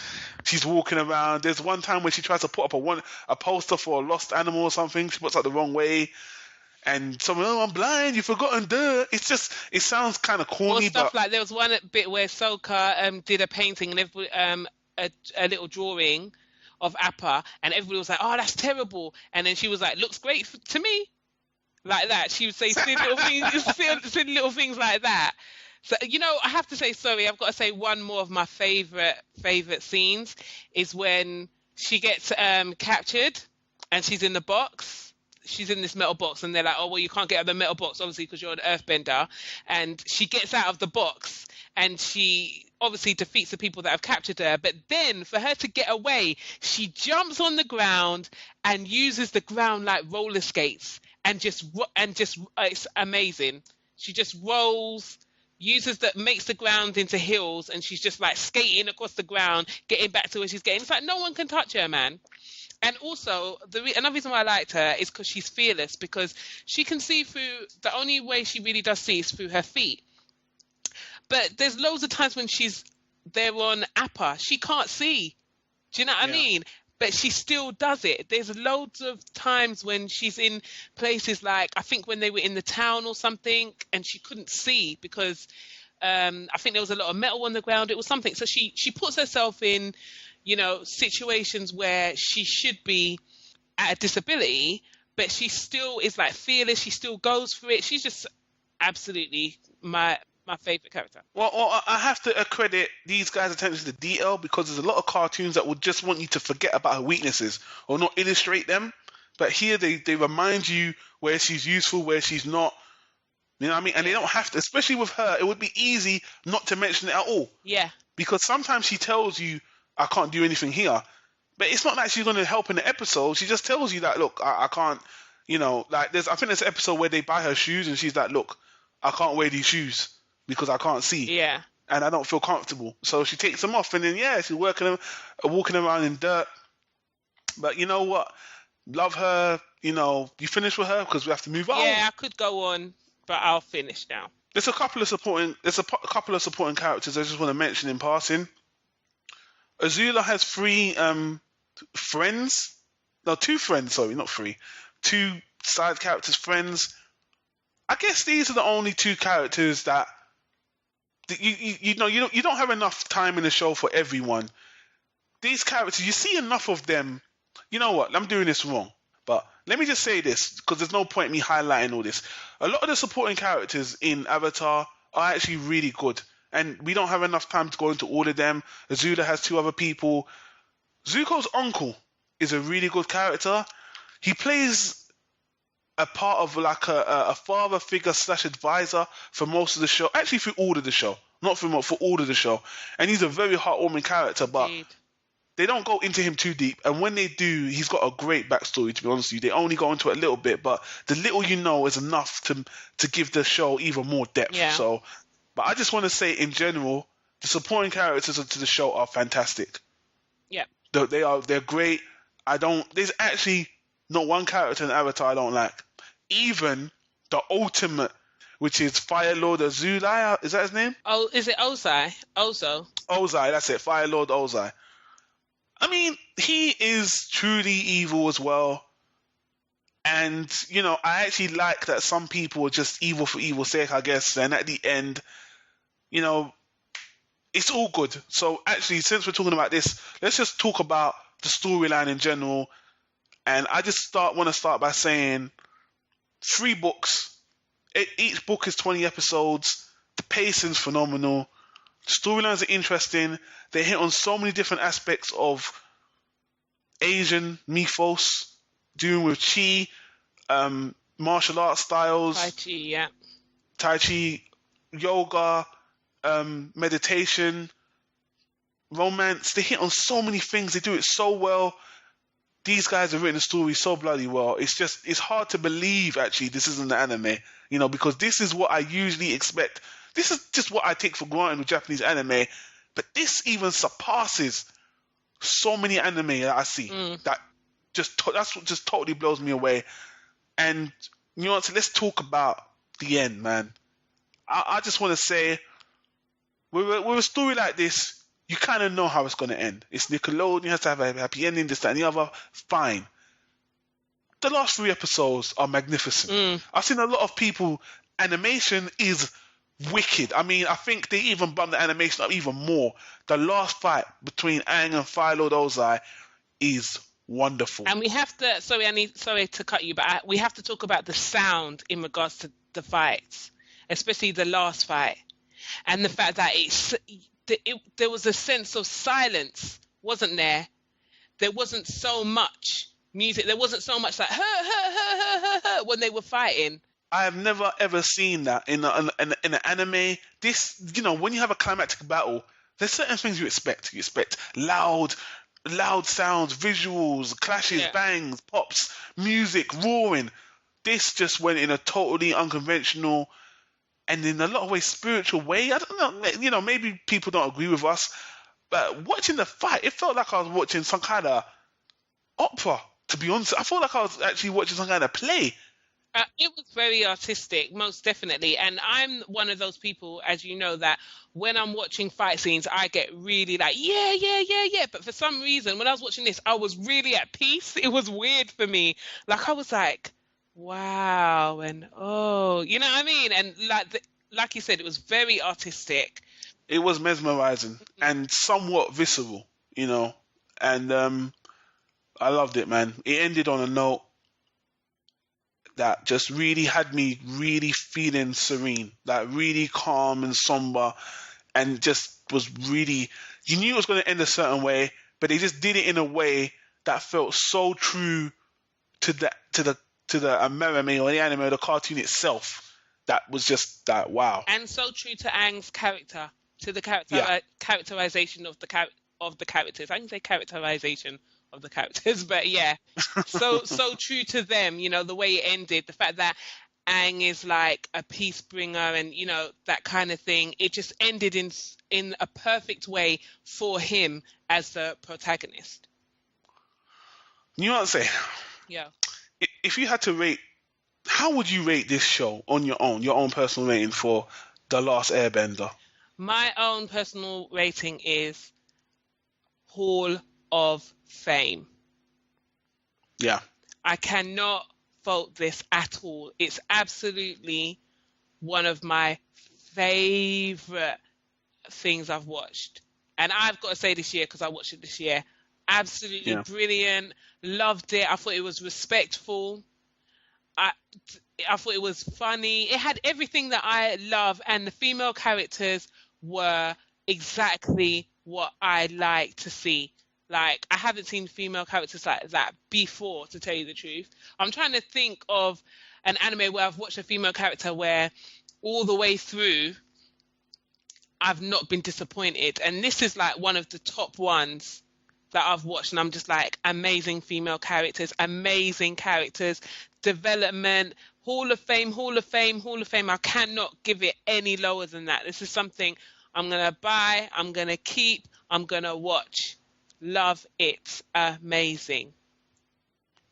She's walking around. There's one time where she tries to put up a poster for a lost animal or something. She puts it the wrong way, and someone, "Oh, I'm blind. You've forgotten." It sounds kind of Or corny, stuff but like there was one bit where Sokka did a painting and everybody, a little drawing of Appa, and everybody was like, "Oh, that's terrible," and then she was like, "Looks great to me." Like that, she would say silly little things, silly little things like that. So I have to say, sorry, I've got to say one more of my favorite scenes is when she gets captured and she's in the box. She's in this metal box, and they're like, "Oh, well, you can't get out of the metal box, obviously, because you're an earthbender." And she gets out of the box, and she obviously defeats the people that have captured her. But then, for her to get away, she jumps on the ground and uses the ground like roller skates, and just it's amazing. She just rolls, makes the ground into hills, and she's just like skating across the ground, getting back to where she's getting. It's like no one can touch her, man. And also, another reason why I liked her is because she's fearless, because she can see through. The only way she really does see is through her feet. But there's loads of times when she's there on Appa, she can't see. Do you know what I mean? But she still does it. There's loads of times when she's in places like, I think when they were in the town or something, and she couldn't see because I think there was a lot of metal on the ground. It was something. So she puts herself in, situations where she should be at a disability, but she still is like fearless. She still goes for it. She's just absolutely my favorite character. Well, I have to accredit these guys' attention to detail, because there's a lot of cartoons that would just want you to forget about her weaknesses or not illustrate them. But here they remind you where she's useful, where she's not. You know what I mean? And they don't have to, especially with her, it would be easy not to mention it at all. Yeah. Because sometimes she tells you, "I can't do anything here." But it's not like she's going to help in the episode. She just tells you that, "Look, I can't," like I think there's an episode where they buy her shoes and she's like, "Look, I can't wear these shoes because I can't see." Yeah. And I don't feel comfortable. So she takes them off, and then she's walking around in dirt. But you know what? Love her. You finish with her because we have to move on. Yeah, I could go on, but I'll finish now. There's a couple of supporting characters I just want to mention in passing. Azula has three friends. No, two friends. Sorry, not three. Two side characters, friends. I guess these are the only two characters that you don't have enough time in the show for everyone. These characters, you see enough of them. You know what? I'm doing this wrong, but let me just say this because there's no point in me highlighting all this. A lot of the supporting characters in Avatar are actually really good, and we don't have enough time to go into all of them. Azula has two other people. Zuko's uncle is a really good character. He plays a part of like a father figure slash advisor for most of the show. Actually, through all of the show, not for all of the show. And he's a very heartwarming character, but Indeed. they don't go into him too deep. And when they do, he's got a great backstory. To be honest with you, they only go into it a little bit, but the little you know is enough to give the show even more depth. Yeah. So, but I just want to say in general, the supporting characters to the show are fantastic. Yeah. They're great. There's actually not one character in Avatar I don't like. Even the ultimate, which is Fire Lord Azulai, is that his name? Oh, is it Ozai? Ozo. Ozai, that's it. Fire Lord Ozai. I mean, he is truly evil as well. And, I actually like that some people are just evil for evil's sake, I guess. And at the end, it's all good. So actually, since we're talking about this, let's just talk about the storyline in general. And I just want to start by saying 3 books. Each book is 20 episodes. The pacing's phenomenal. The storylines are interesting. They hit on so many different aspects of Asian mythos, dealing with chi, martial arts styles, Tai Chi, yoga, meditation, romance. They hit on so many things. They do it so well. These guys have written the story so bloody well. It's hard to believe, actually, this isn't an anime, because this is what I usually expect. This is just what I take for granted with Japanese anime, but this even surpasses so many anime that I see. That's what just totally blows me away. And, so let's talk about the end, man. I just want to say, with a story like this, you kind of know how it's going to end. It's Nickelodeon, you have to have a happy ending, this, that, and the other. Fine. The last 3 episodes are magnificent. I've seen a lot of people, animation is wicked. I mean, I think they even bumped the animation up even more. The last fight between Aang and Fire Lord Ozai is wonderful. And we have to, sorry to cut you, but we have to talk about the sound in regards to the fights, especially the last fight. And the fact that there was a sense of silence, wasn't there? There wasn't so much music. There wasn't so much like when they were fighting. I have never ever seen that in an anime. This, when you have a climactic battle, there's certain things you expect. You expect loud sounds, visuals, clashes, bangs, pops, music, roaring. This just went in a totally unconventional and in a lot of ways spiritual way. I don't know, maybe people don't agree with us, but watching the fight, it felt like I was watching some kind of opera, to be honest. I felt like I was actually watching some kind of play. It was very artistic, most definitely. And I'm one of those people, as you know, that when I'm watching fight scenes, I get really like, yeah. But for some reason, when I was watching this, I was really at peace. It was weird for me. Like, I was like, wow, and oh, you know what I mean? And like you said, it was very artistic. It was mesmerizing and somewhat visceral, and I loved it, man. It ended on a note that just really had me really feeling serene, like really calm and somber, and just was really, you knew it was going to end a certain way, but they just did it in a way that felt so true to the anime or the anime or the cartoon itself. That was just that, wow. And so true to Aang's character, to the characterization of the characters. I can say characterization of the characters, but yeah, so true to them. The way it ended, the fact that Aang is like a peace bringer, and that kind of thing. It just ended in a perfect way for him as the protagonist. You know what I'm saying? Yeah. If you had to rate, how would you rate this show on your own personal rating for The Last Airbender? My own personal rating is Hall of Fame. Yeah. I cannot fault this at all. It's absolutely one of my favorite things I've watched. And I've got to say this year, because I watched it this year, absolutely Yeah. brilliant. Loved it. I thought it was respectful. I, I thought it was funny. It had everything that I love, and the female characters were exactly what I like to see. Like, I haven't seen female characters like that before, to tell you the truth. I'm trying to think of an anime where I've watched a female character where all the way through I've not been disappointed. And this is like one of the top ones that I've watched, and I'm just like, amazing female characters, amazing characters, development, Hall of Fame, Hall of Fame, Hall of Fame. I cannot give it any lower than that. This is something I'm going to buy, I'm going to keep, I'm going to watch. Love it. Amazing.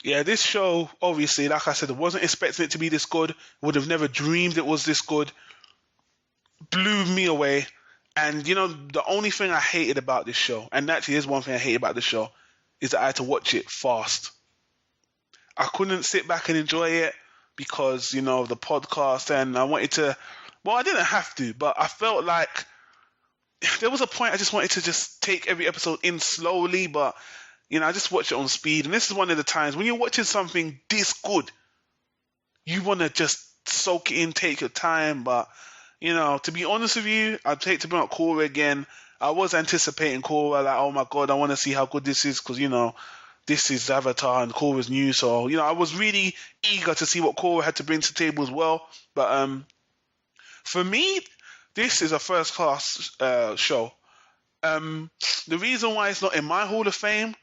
Yeah, this show, obviously, like I said, I wasn't expecting it to be this good. Would have never dreamed it was this good. Blew me away. And the only thing I hated about this show, and actually there's one thing I hate about this show, is that I had to watch it fast. I couldn't sit back and enjoy it because, of the podcast, and I wanted to, well, I didn't have to, but I felt like there was a point I just wanted to just take every episode in slowly, but, I just watched it on speed. And this is one of the times when you're watching something this good, you want to just soak it in, take your time, but to be honest with you, I'd hate to bring up Korra again. I was anticipating Korra, like, oh my god, I want to see how good this is, because, this is Avatar and Korra's new, so, I was really eager to see what Korra had to bring to the table as well. But for me, this is a first-class show. The reason why it's not in my Hall of Fame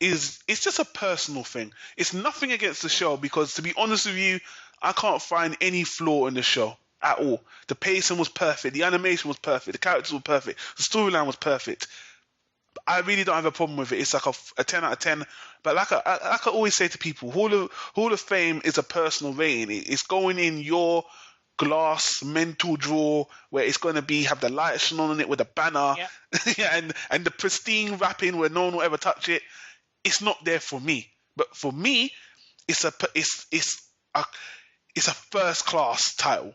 is it's just a personal thing. It's nothing against the show, because, to be honest with you, I can't find any flaw in the show at all. The pacing was perfect. The animation was perfect. The characters were perfect. The storyline was perfect. I really don't have a problem with it. It's like a 10 out of 10. But like I always say to people, Hall of Fame is a personal rating. It's going in your glass mental drawer where it's going to have the light shone on it with a banner, Yeah. and the pristine wrapping where no one will ever touch it. It's not there for me. But for me, it's a first class title.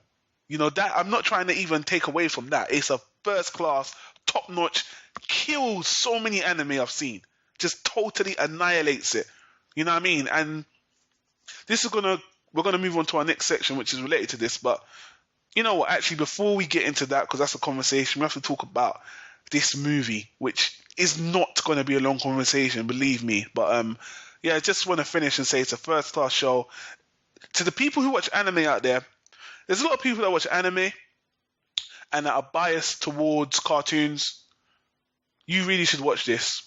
That I'm not trying to even take away from that. It's a first class, top notch, kills so many anime I've seen. Just totally annihilates it. You know what I mean? And we're gonna move on to our next section, which is related to this. But you know what? Actually, before we get into that, because that's a conversation, we have to talk about this movie, which is not going to be a long conversation, believe me. But yeah, I just want to finish and say it's a first class show. To the people who watch anime out there, there's a lot of people that watch anime and that are biased towards cartoons. You really should watch this,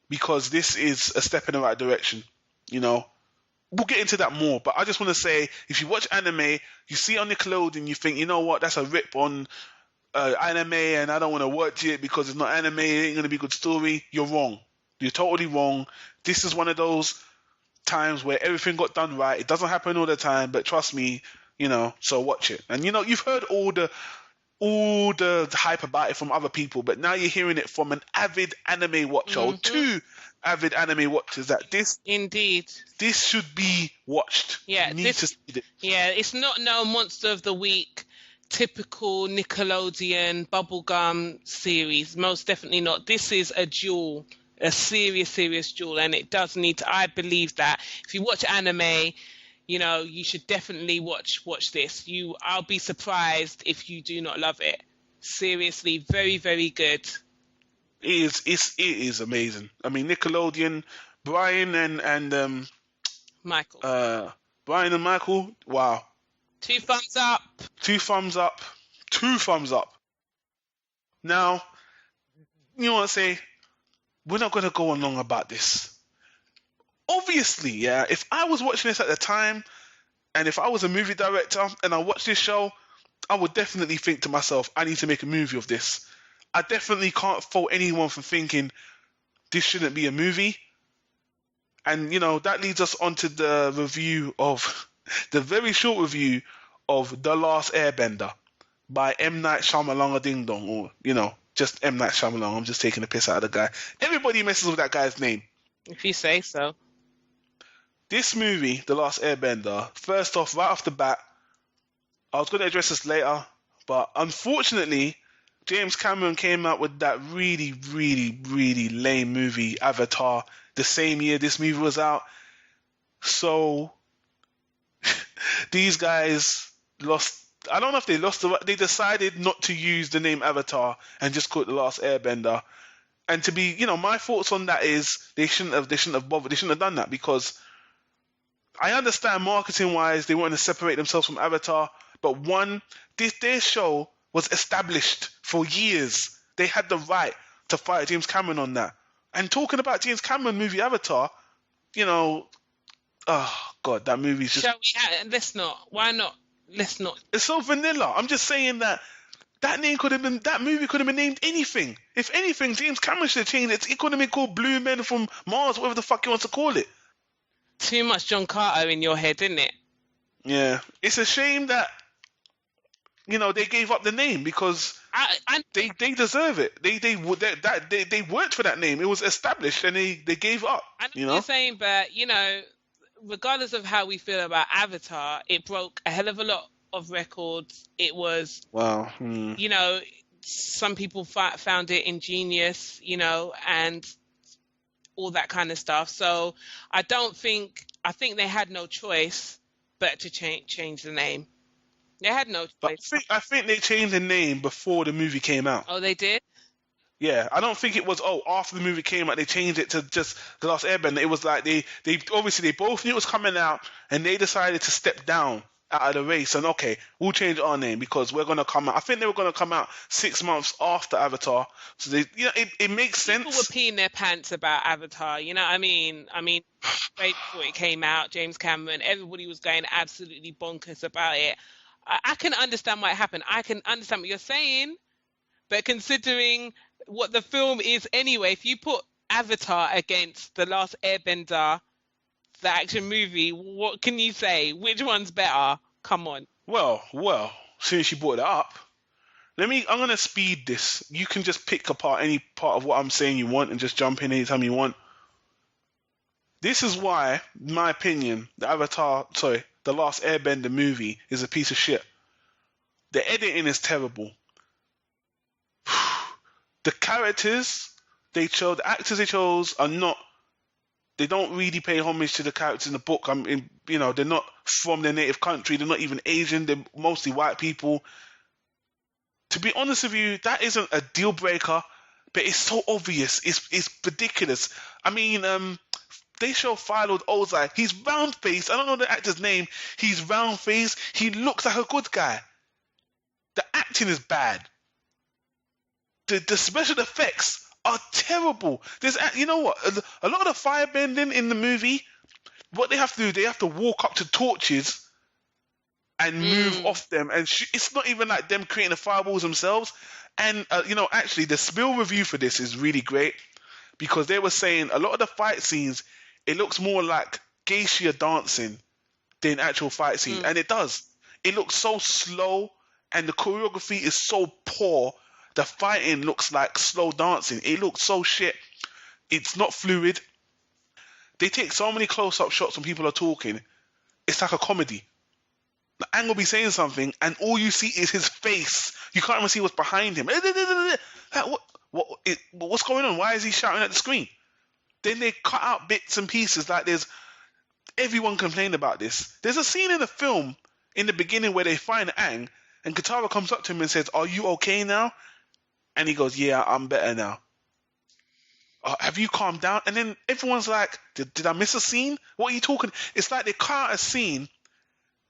because this is a step in the right direction. We'll get into that more, but I just want to say, if you watch anime, you see it on Nickelodeon, you think, you know what, that's a rip on anime, and I don't want to watch it because it's not anime, it ain't going to be a good story. You're wrong. You're totally wrong. This is one of those times where everything got done right. It doesn't happen all the time, but trust me, so watch it. And you've heard all the hype about it from other people, but now you're hearing it from an avid anime watcher, or two avid anime watchers, that Indeed. this should be watched. Yeah, You need to see it. Yeah, it's not no Monster of the Week, typical Nickelodeon bubblegum series. Most definitely not. This is a jewel, a serious jewel, and it does need to. I believe that if you watch anime, you should definitely watch this. I'll be surprised if you do not love it. Seriously, very, very good. It is amazing. I mean, Nickelodeon, Brian and Michael. Brian and Michael, wow. 2 thumbs up. 2 thumbs up. 2 thumbs up. Now, you want to say, we're not going to go on long about this. Obviously, yeah, if I was watching this at the time, and if I was a movie director and I watched this show, I would definitely think to myself, I need to make a movie of this. I definitely can't fault anyone for thinking this shouldn't be a movie. And, that leads us on to the review of, the very short review of The Last Airbender by M. Night Shyamalan Ding Dong, or, just M. Night Shyamalan. I'm just taking the piss out of the guy. Everybody messes with that guy's name. If you say so. This movie, The Last Airbender, first off, right off the bat, I was going to address this later, but unfortunately, James Cameron came out with that really, really, really lame movie, Avatar, the same year this movie was out. So these guys lost. I don't know if they lost they decided not to use the name Avatar and just call it The Last Airbender. And to be, my thoughts on that is they shouldn't have bothered. They shouldn't have done that because I understand marketing wise they want to separate themselves from Avatar, but one, their show was established for years. They had the right to fight James Cameron on that. And talking about James Cameron movie Avatar, oh god, that movie's just. Shall we? Let's not. Why not? Let's not. It's so vanilla. I'm just saying that movie could have been named anything. If anything, James Cameron should have changed it. It could have been called Blue Men from Mars, whatever the fuck he wants to call it. Too much John Carter in your head, isn't it? Yeah, it's a shame that they gave up the name because they deserve it. They worked for that name. It was established, and they gave up. I know what you're saying, but regardless of how we feel about Avatar, it broke a hell of a lot of records. It was wow. Some people found it ingenious, and all that kind of stuff. So I think they had no choice but to change the name. They had no choice. But I think they changed the name before the movie came out. Oh, they did? Yeah, I don't think it was after the movie came out they changed it to just The Last Airbender. It was like they obviously they both knew it was coming out and they decided to step down out of the race and okay, we'll change our name because we're gonna come out. I think they were gonna come out 6 months after Avatar, so they it makes sense. People were peeing their pants about Avatar. You know what I mean? Right before it came out, James Cameron, everybody was going absolutely bonkers about it. I can understand why it happened. I can understand what you're saying, but considering what the film is anyway, if you put Avatar against The Last Airbender, the action movie, what can you say? Which one's better? Come on. Well, since you brought it up, I'm gonna speed this. You can just pick apart any part of what I'm saying you want and just jump in anytime you want. This is why, in my opinion, The Last Airbender movie is a piece of shit. The editing is terrible. The characters the actors they chose are not. They don't really pay homage to the characters in the book. They're not from their native country. They're not even Asian. They're mostly white people. To be honest with you, that isn't a deal breaker, but it's so obvious. It's ridiculous. They show Philo Ozai. He's round faced. I don't know the actor's name. He's round faced. He looks like a good guy. The acting is bad. The special effects are terrible. You know what? A lot of the firebending in the movie, what they have to do, they have to walk up to torches and move off them. And it's not even like them creating the fireballs themselves. And, actually, the Spill review for this is really great because they were saying a lot of the fight scenes, it looks more like geisha dancing than actual fight scenes. And it does. It looks so slow and the choreography is so poor. The fighting looks like slow dancing. It looks so shit. It's not fluid. They take so many close-up shots when people are talking. It's like a comedy. The Ang will be saying something, and all you see is his face. You can't even see what's behind him. What's going on? Why is he shouting at the screen? Then they cut out bits and pieces. Like everyone complained about this. There's a scene in the film in the beginning where they find Ang, and Katara comes up to him and says, "Are you okay now?" And he goes, "Yeah, I'm better now." Have you calmed down? And then everyone's like, did I miss a scene? What are you talking? It's like they cut out a scene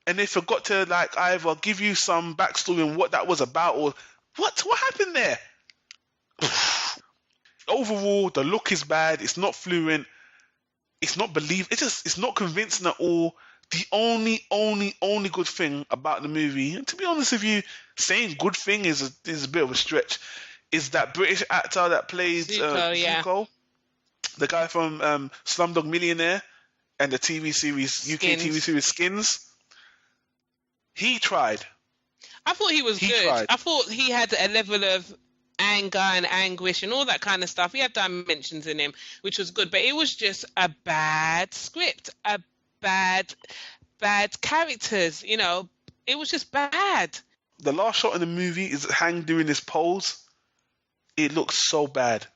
and they forgot to either give you some backstory on what that was about or what happened there. Overall, the look is bad. It's not fluent. It's not it's not convincing at all. The only good thing about the movie, and to be honest with you, saying good thing is a bit of a stretch, is that British actor that played Zuko, the guy from Slumdog Millionaire and the TV series UK TV series Skins. He tried. I thought he was good. Tried. I thought he had a level of anger and anguish and all that kind of stuff. He had dimensions in him, which was good, but it was just a bad script. A bad, bad characters. You know, it was just bad. The last shot in the movie is Hang doing this pose. It looks so bad.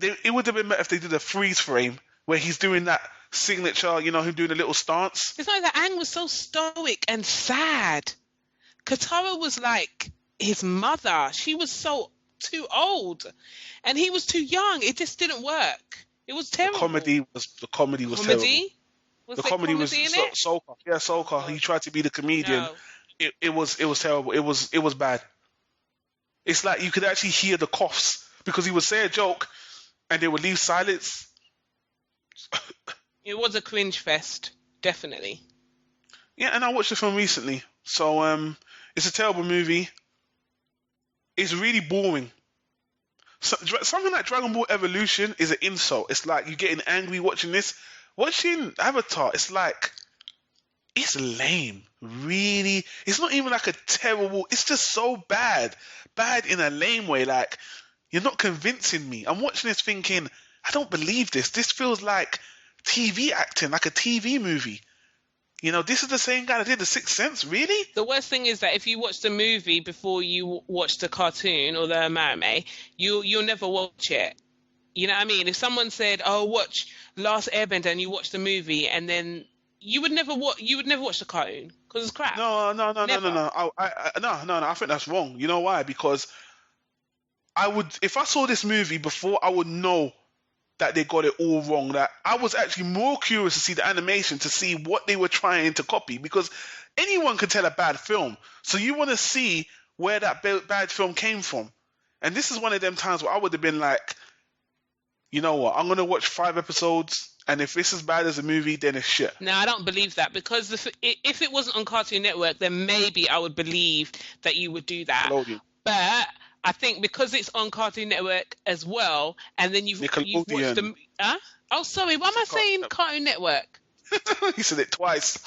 It would have been better if they did a freeze frame where he's doing that signature, you know, him doing a little stance. It's like that Aang was so stoic and sad. Katara was like his mother. She was so too old, and he was too young. It just didn't work. It was terrible. The comedy was terrible. Was The there comedy was in it? Sokka. Yeah, Sokka. He tried to be the comedian. No. It was terrible. It was bad. It's like you could actually hear the coughs because he would say a joke and they would leave silence. It was a cringe fest, definitely. Yeah, and I watched the film recently. So it's a terrible movie. It's really boring. Something like Dragon Ball Evolution is an insult. It's like you're getting angry watching this. Watching Avatar, it's like, it's lame. Really. It's not even like a terrible, it's just so bad. Bad in a lame way. Like, you're not convincing me. I'm watching this thinking, I don't believe this. This feels like TV acting, like a TV movie. You know, this is the same guy that did The Sixth Sense, really? The worst thing is that if you watch the movie before you watch the cartoon or the anime, you'll never watch it. You know what I mean? If someone said, "Oh, watch Last Airbender," and you watch the movie, and then you would never watch the cartoon because it's crap. No. I think that's wrong. You know why? Because if I saw this movie before, I would know that they got it all wrong. That I was actually more curious to see the animation to see what they were trying to copy, because anyone can tell a bad film. So you want to see where that bad film came from. And this is one of them times where I would have been like, you know what? I'm going to watch 5 episodes, and if it's as bad as a movie, then it's shit. No, I don't believe that, because if it wasn't on Cartoon Network, then maybe I would believe that you would do that. But I think because it's on Cartoon Network as well, and then you've watched the... Huh? Oh, sorry, why am I saying Cartoon Network? You said it twice.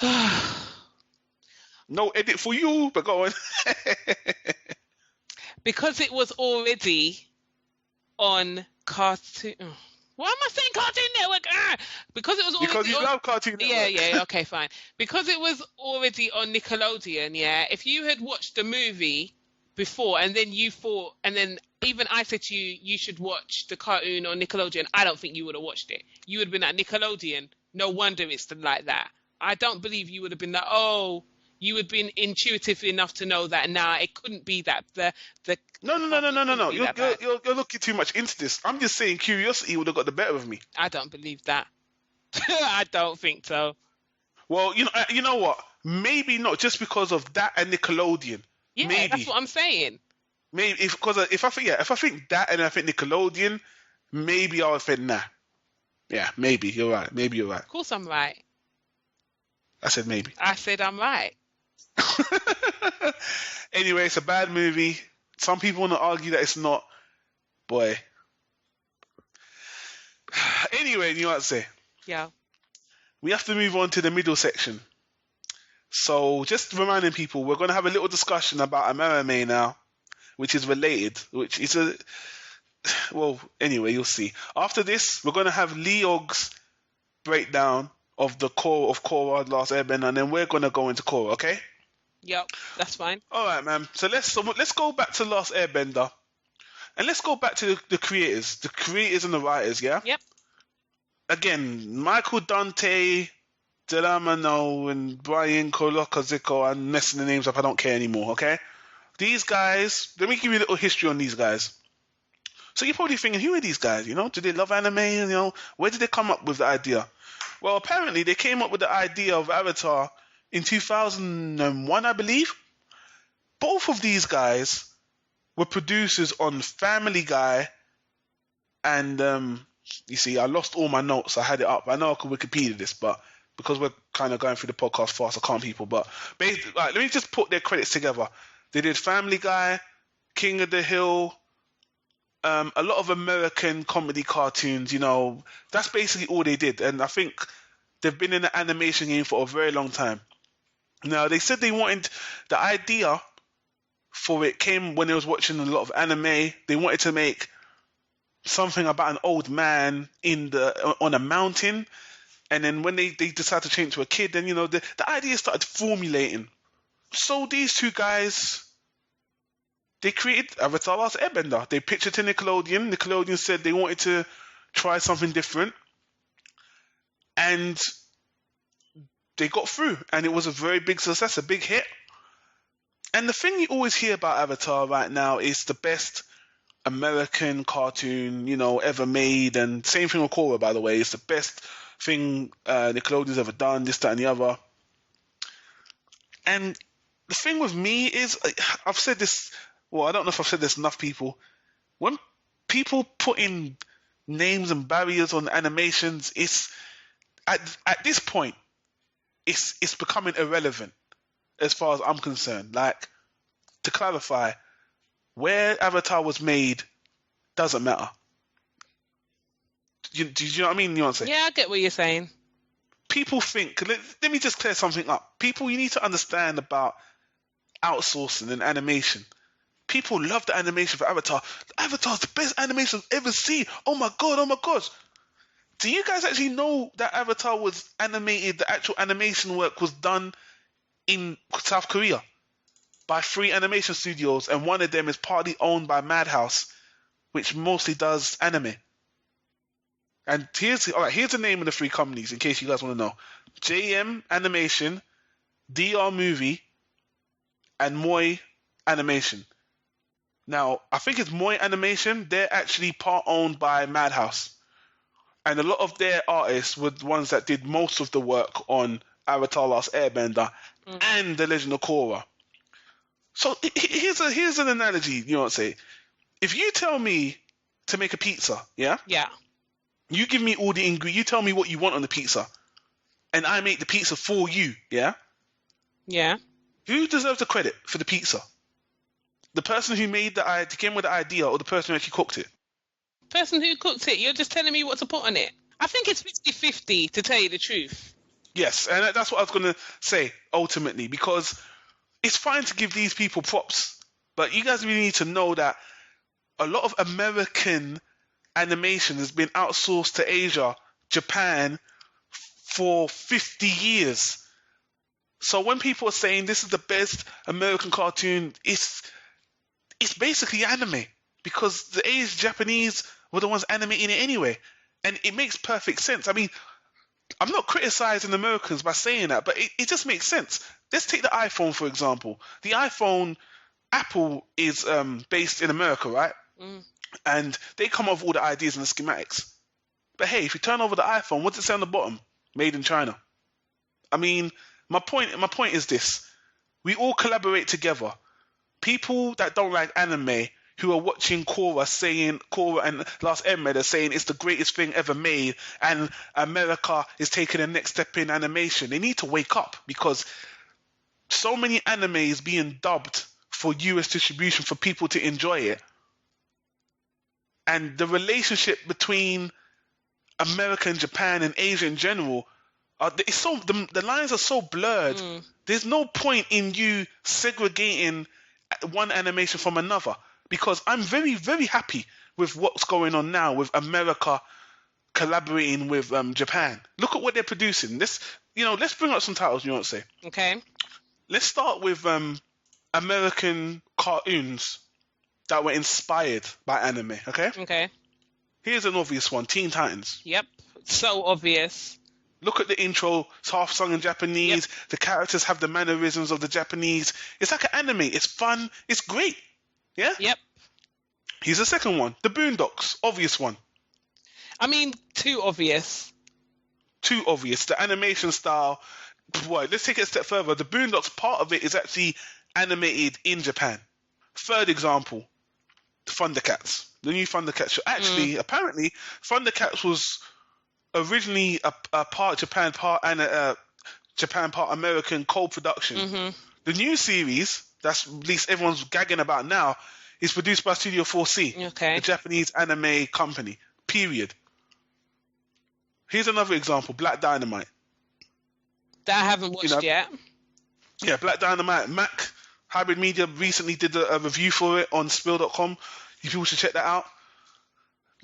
No edit for you, but go on. Because it was already on Cartoon... Why am I saying Cartoon Network? Because it was already... Because you love Cartoon Network. Yeah, okay, fine. Because it was already on Nickelodeon, yeah, if you had watched the movie before and then you thought... And then even I said to you, you should watch the cartoon on Nickelodeon, I don't think you would have watched it. You would have been at Nickelodeon. No wonder it's like that. I don't believe you would have been like, oh... You would have been intuitive enough to know that, it couldn't be that. No. You're looking too much into this. I'm just saying curiosity would have got the better of me. I don't believe that. I don't think so. Well, you know what? Maybe not just because of that and Nickelodeon. Yeah, maybe. That's what I'm saying. Maybe if I think that and I think Nickelodeon, maybe I would think nah. Yeah, maybe you're right. Maybe you're right. Of course I'm right. I said maybe. I said I'm right. Anyway, it's a bad movie. Some people want to argue that it's not. Boy. Anyway, you know what to say? Yeah. We have to move on to the middle section. So, just reminding people, we're going to have a little discussion about MMA now, which is related, which is well, anyway, you'll see. After this, we're going to have Leog's breakdown of the core of Korra, Last Airbender, and then we're going to go into Korra, okay? Yep, that's fine. All right, man. So let's go back to Last Airbender, and let's go back to the creators and the writers, yeah? Yep. Again, Michael Dante, Delamano, and Brian Colocazzico. I'm messing the names up. I don't care anymore, okay? These guys, let me give you a little history on these guys. So you're probably thinking, who are these guys? Do they love anime? Where did they come up with the idea? Well, apparently they came up with the idea of Avatar in 2001, I believe. Both of these guys were producers on Family Guy, and you see, I lost all my notes. I had it up. I know I could Wikipedia this, but because we're kind of going through the podcast fast, I can't, people. But let me just put their credits together. They did Family Guy, King of the Hill, a lot of American comedy cartoons. That's basically all they did. And I think they've been in the animation game for a very long time. Now, they said they wanted, the idea for it came when they was watching a lot of anime. They wanted to make something about an old man on a mountain, And then when they decide to change to a kid, then, the idea started formulating. So these two guys, they created Avatar: Last Airbender. They pitched it to Nickelodeon. Nickelodeon said they wanted to try something different. And they got through. And it was a very big success, a big hit. And the thing you always hear about Avatar right now is the best American cartoon, ever made. And same thing with Korra, by the way. It's the best thing Nickelodeon's ever done, this, that, and the other. And the thing with me is, I've said this, well, I don't know if I've said this to enough people. When people put in names and barriers on animations, it's at this point, it's becoming irrelevant as far as I'm concerned. Like, to clarify, where Avatar was made doesn't matter. Do you know what I mean, Nuance? Yeah, I get what you're saying. People think, let me just clear something up. People, you need to understand about outsourcing and animation. People love the animation for Avatar. Avatar's the best animation I've ever seen. Oh my god, oh my gosh. Do you guys actually know that Avatar was animated, the actual animation work was done in South Korea by 3 animation studios, and one of them is partly owned by Madhouse, which mostly does anime. And here's the name of the 3 companies in case you guys want to know: JM Animation, DR Movie, and Moy Animation. Now, I think it's Moy Animation. They're actually part owned by Madhouse, and a lot of their artists were the ones that did most of the work on Avatar: Last Airbender and The Legend of Korra. So here's an analogy. You know what I'm saying? If you tell me to make a pizza, yeah. You give me all the ingredients. You tell me what you want on the pizza, and I make the pizza for you. Yeah. Yeah. Who deserves the credit for the pizza? The person who came with the idea, or the person who actually cooked it? Person who cooked it. You're just telling me what to put on it. I think it's 50-50, to tell you the truth. Yes, and that's what I was going to say ultimately, because it's fine to give these people props, but you guys really need to know that a lot of American animation has been outsourced to Asia, Japan, for 50 years. So when people are saying this is the best American cartoon, it's basically anime, because the Asian Japanese were the ones animating it anyway, and it makes perfect sense. I mean, I'm not criticizing Americans by saying that, but it just makes sense. Let's take the iPhone, for example. The iPhone, Apple is based in America, right? And they come up with all the ideas and the schematics. But hey, if you turn over the iPhone, what's it say on the bottom? Made in China. I mean, my point is this. We all collaborate together. People that don't like anime, who are watching Korra and Last Airbender saying it's the greatest thing ever made, and America is taking the next step in animation, they need to wake up, because so many animes being dubbed for US distribution for people to enjoy it. And the relationship between America and Japan and Asia in general, the lines are so blurred. There's no point in you segregating one animation from another, because I'm very, very happy with what's going on now with America collaborating with Japan. Look at what they're producing. Let's bring up some titles. You know what I'm saying? Okay. Let's start with American cartoons that were inspired by anime. Okay. Here's an obvious one: Teen Titans. Yep. So obvious. Look at the intro. It's half sung in Japanese. Yep. The characters have the mannerisms of the Japanese. It's like an anime. It's fun. It's great. Yeah? Yep. Here's the second one. The Boondocks. Obvious one. I mean, too obvious. Too obvious. The animation style. Boy, let's take it a step further. The Boondocks, part of it is actually animated in Japan. Third example. The Thundercats. The new Thundercats show. Actually, apparently, Thundercats was originally a part Japan, part American co-production. The new series, that's at least everyone's gagging about now, is produced by Studio 4C, a Japanese anime company. Period. Here's another example: Black Dynamite. That I haven't watched yet. Yeah, Black Dynamite. Mac Hybrid Media recently did a review for it on spill.com. You people should check that out.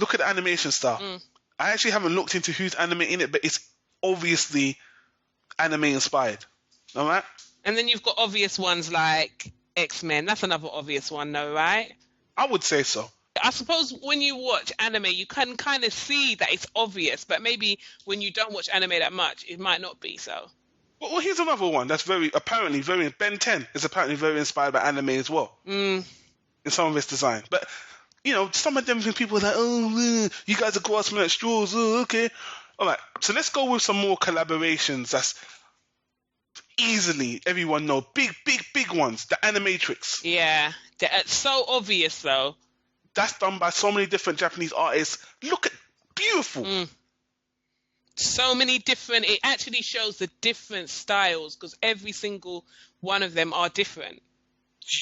Look at the animation style. I actually haven't looked into who's animating it, but it's obviously anime inspired. All right? And then you've got obvious ones like X-Men. That's another obvious one, though, right? I would say so. I suppose when you watch anime, you can kind of see that it's obvious, but maybe when you don't watch anime that much, it might not be so. Well, here's another one that's apparently very Ben 10 is apparently very inspired by anime as well Mm. in some of its design. But some of them people are like, oh, you guys are grasping at straws. Oh, okay, all right. So let's go with some more collaborations. That's easily everyone know big ones. The Animatrix. Yeah, it's so obvious though. That's done by so many different Japanese artists. Look at beautiful. So many different. It actually shows the different styles because every single one of them are different.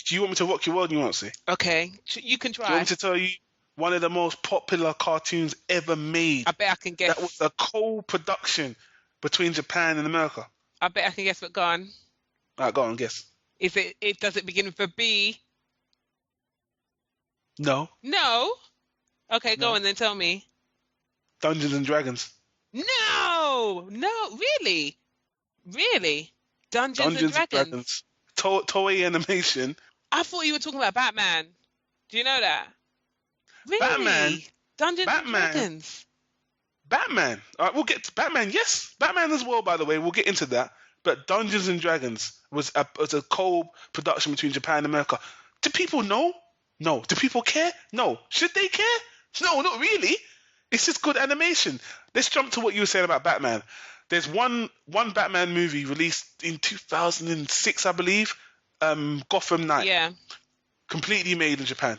Do you want me to rock your world, Nuance? Okay, you can try. Do you want me to tell you one of the most popular cartoons ever made? I bet I can guess. That was a co-production between Japan and America. I bet I can guess, but go on. All right, go on, guess. Is it? Does it begin with a B? No. No. Okay, go No. on then. Tell me. Dungeons and Dragons. No, really. Dungeons and Dragons. Toei Animation. I thought you were talking about Batman. Do you know that? Really? Batman. Dungeons and Dragons. Batman. All right, we'll get to Batman. Yes, Batman as well. By the way, we'll get into that. But Dungeons and Dragons was a co-production between Japan and America. Do people know? No. Do people care? No. Should they care? No, not really. It's just good animation. Let's jump to what you were saying about Batman. There's one Batman movie released in 2006, I believe. Gotham Knight. Yeah. Completely made in Japan.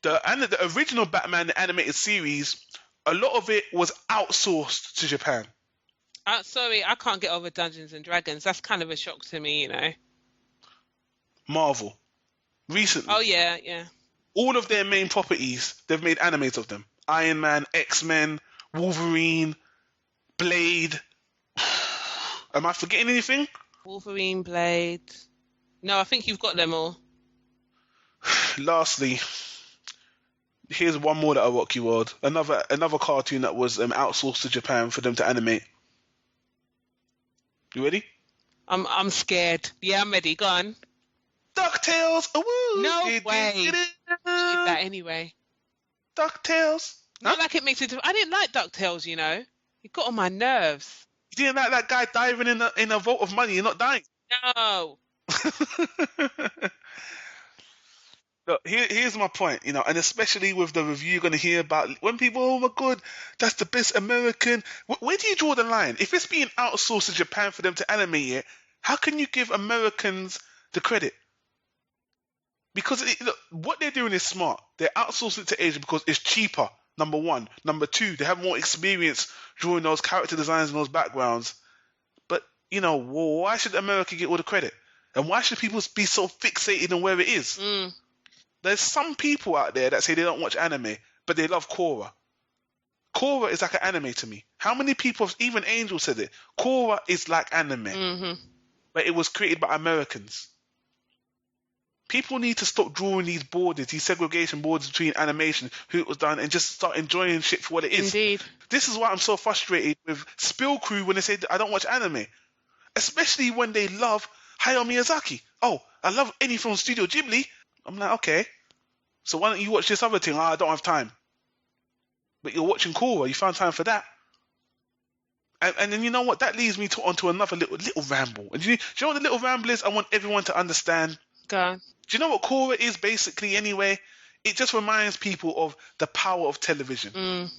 The original Batman animated series, a lot of it was outsourced to Japan. Sorry, I can't get over Dungeons and Dragons. That's kind of a shock to me, Marvel. Recently. Oh, yeah. All of their main properties, they've made animes of them. Iron Man, X-Men, Wolverine, Blade. Am I forgetting anything? Wolverine, Blade. No, I think you've got them all. Lastly, here's one more that I rock you world. Another cartoon that was outsourced to Japan for them to animate. You ready? I'm scared. Yeah, I'm ready. Go on. DuckTales. Woo! No way. That anyway. DuckTales. Not like it makes it. I didn't like DuckTales. It got on my nerves. You didn't like that guy diving in a vault of money and not dying. No. Look, here's my point, and especially with the review you're going to hear about when people, oh my god, that's the best American. Where do you draw the line? If it's being outsourced to Japan for them to animate it, how can you give Americans the credit? Because look, what they're doing is smart. They're outsourcing it to Asia because it's cheaper, number one. Number two, they have more experience drawing those character designs and those backgrounds. But, why should America get all the credit? And why should people be so fixated on where it is? There's some people out there that say they don't watch anime, but they love Korra. Korra is like an anime to me. How many people, even Angel said it, Korra is like anime. Mm-hmm. But it was created by Americans. People need to stop drawing these borders, these segregation borders between animation, who it was done, and just start enjoying shit for what it is. Indeed. This is why I'm so frustrated with Spill Crew when they say I don't watch anime. Especially when they love Hayao Miyazaki. Oh, I love anything from Studio Ghibli. I'm like, okay. So why don't you watch this other thing? I don't have time. But you're watching Korra. You found time for that. And then you know what? That leads me onto another little ramble. And do you know what the little ramble is? I want everyone to understand. Go on. Do you know what Korra is basically anyway? It just reminds people of the power of television.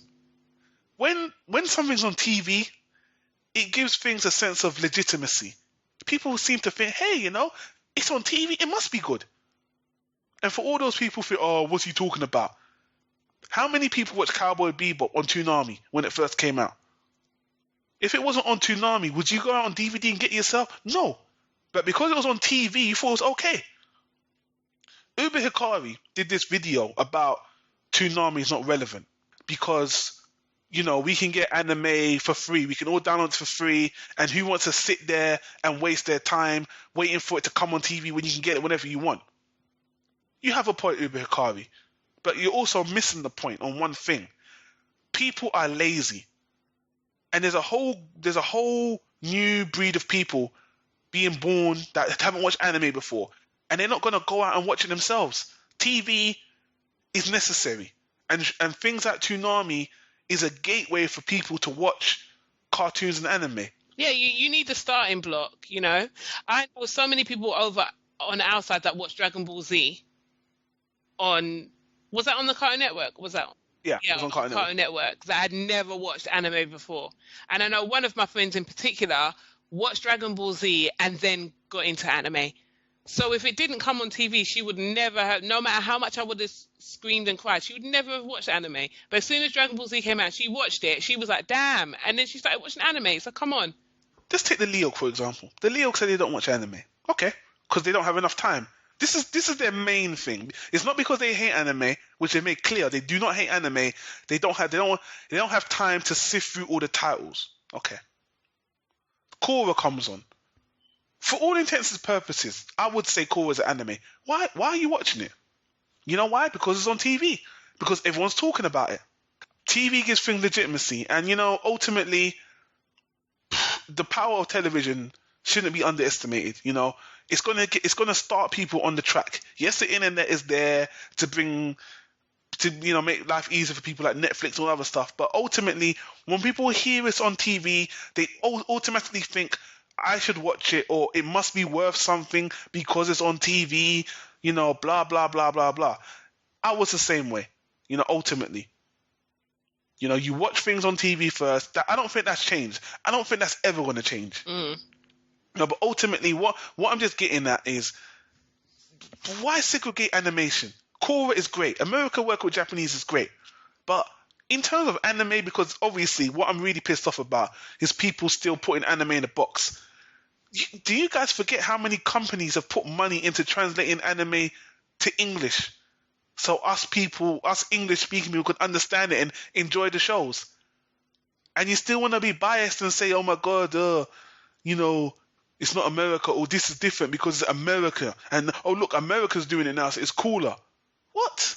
When something's on TV, it gives things a sense of legitimacy. People seem to think, hey, it's on TV, it must be good. And for all those people who think, oh, what's he talking about? How many people watched Cowboy Bebop on Toonami when it first came out? If it wasn't on Toonami, would you go out on DVD and get it yourself? No. But because it was on TV, you thought it was okay. Uber Hikari did this video about Toonami is not relevant because, we can get anime for free. We can all download it for free. And who wants to sit there and waste their time waiting for it to come on TV when you can get it whenever you want? You have a point, Uber Hikari. But you're also missing the point on one thing. People are lazy. and there's a whole new breed of people being born that haven't watched anime before, and they're not gonna go out and watch it themselves. TV is necessary, and things like Toonami is a gateway for people to watch cartoons and anime. Yeah, you need the starting block, you know. I know so many people over on the outside that watch Dragon Ball Z on, was that on the Cartoon Network? Was that Yeah, it yeah, was on on Cartoon Network. Cartoon Network that had never watched anime before. And I know one of my friends in particular watched Dragon Ball Z and then got into anime. So if it didn't come on TV, she would never have, no matter how much I would have screamed and cried, she would never have watched anime. But as soon as Dragon Ball Z came out, she watched it. She was like, damn. And then she started watching anime. So come on. Just take the Leo, for example. The Leo said they don't watch anime. Okay, because they don't have enough time. This is their main thing. It's not because they hate anime, which they make clear. They do not hate anime. They don't have time to sift through all the titles. Okay. Korra comes on. For all intents and purposes, I would say Korra's an anime. Why are you watching it? You know why? Because it's on TV. Because everyone's talking about it. TV gives things legitimacy, and ultimately the power of television shouldn't be underestimated. It's gonna start people on the track. Yes, the internet is there to bring to make life easier for people like Netflix and all other stuff. But ultimately, when people hear it's on TV, they automatically think I should watch it, or it must be worth something because it's on TV. Blah blah blah blah blah. I was the same way. Ultimately. You watch things on TV first. I don't think that's changed. I don't think that's ever going to change. No, but ultimately, what I'm just getting at is, why segregate animation? Korra is great. America working with Japanese is great. But in terms of anime, because obviously what I'm really pissed off about is people still putting anime in a box. Do you guys forget how many companies have put money into translating anime to English? So us English speaking people could understand it and enjoy the shows. And you still want to be biased and say, oh my God, it's not America, or this is different because it's America. And oh look, America's doing it now, so it's cooler. What?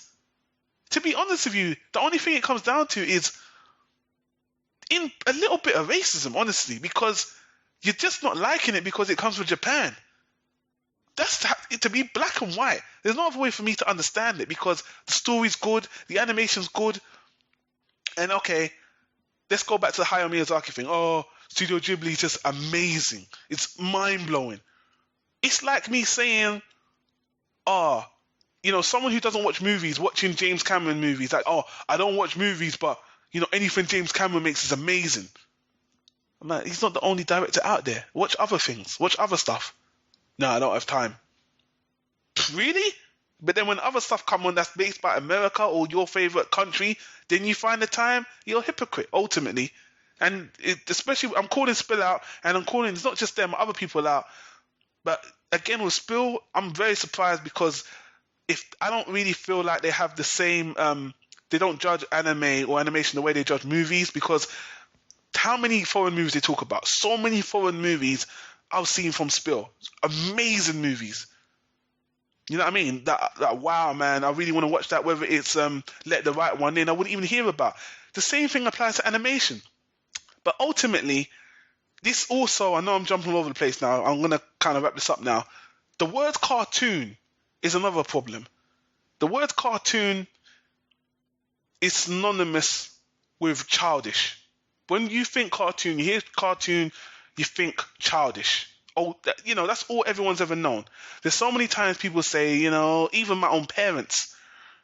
To be honest with you, the only thing it comes down to is in a little bit of racism, honestly, because you're just not liking it because it comes from Japan. To be black and white. There's no other way for me to understand it, because the story's good, the animation's good, and okay, let's go back to the Hayao Miyazaki thing. Oh, Studio Ghibli is just amazing. It's mind-blowing. It's like me saying, someone who doesn't watch movies, watching James Cameron movies, like, oh, I don't watch movies, but, anything James Cameron makes is amazing. I'm like, he's not the only director out there. Watch other things. Watch other stuff. No, I don't have time. Really? But then when other stuff come on that's based by America or your favorite country, then you find the time, you're a hypocrite, ultimately. And especially, I'm calling Spill out, and I'm calling, it's not just them, other people out. But again, with Spill, I'm very surprised, because if I don't really feel like they have the same, they don't judge anime or animation the way they judge movies, because how many foreign movies they talk about? So many foreign movies I've seen from Spill. Amazing movies. You know what I mean? That wow, man, I really want to watch that, whether it's Let the Right One In, I wouldn't even hear about. The same thing applies to animation. But ultimately, this also, I know I'm jumping all over the place now, I'm going to kind of wrap this up now. The word cartoon is another problem. The word cartoon is synonymous with childish. When you think cartoon, you hear cartoon, you think childish. Oh, that's all everyone's ever known. There's so many times people say, even my own parents,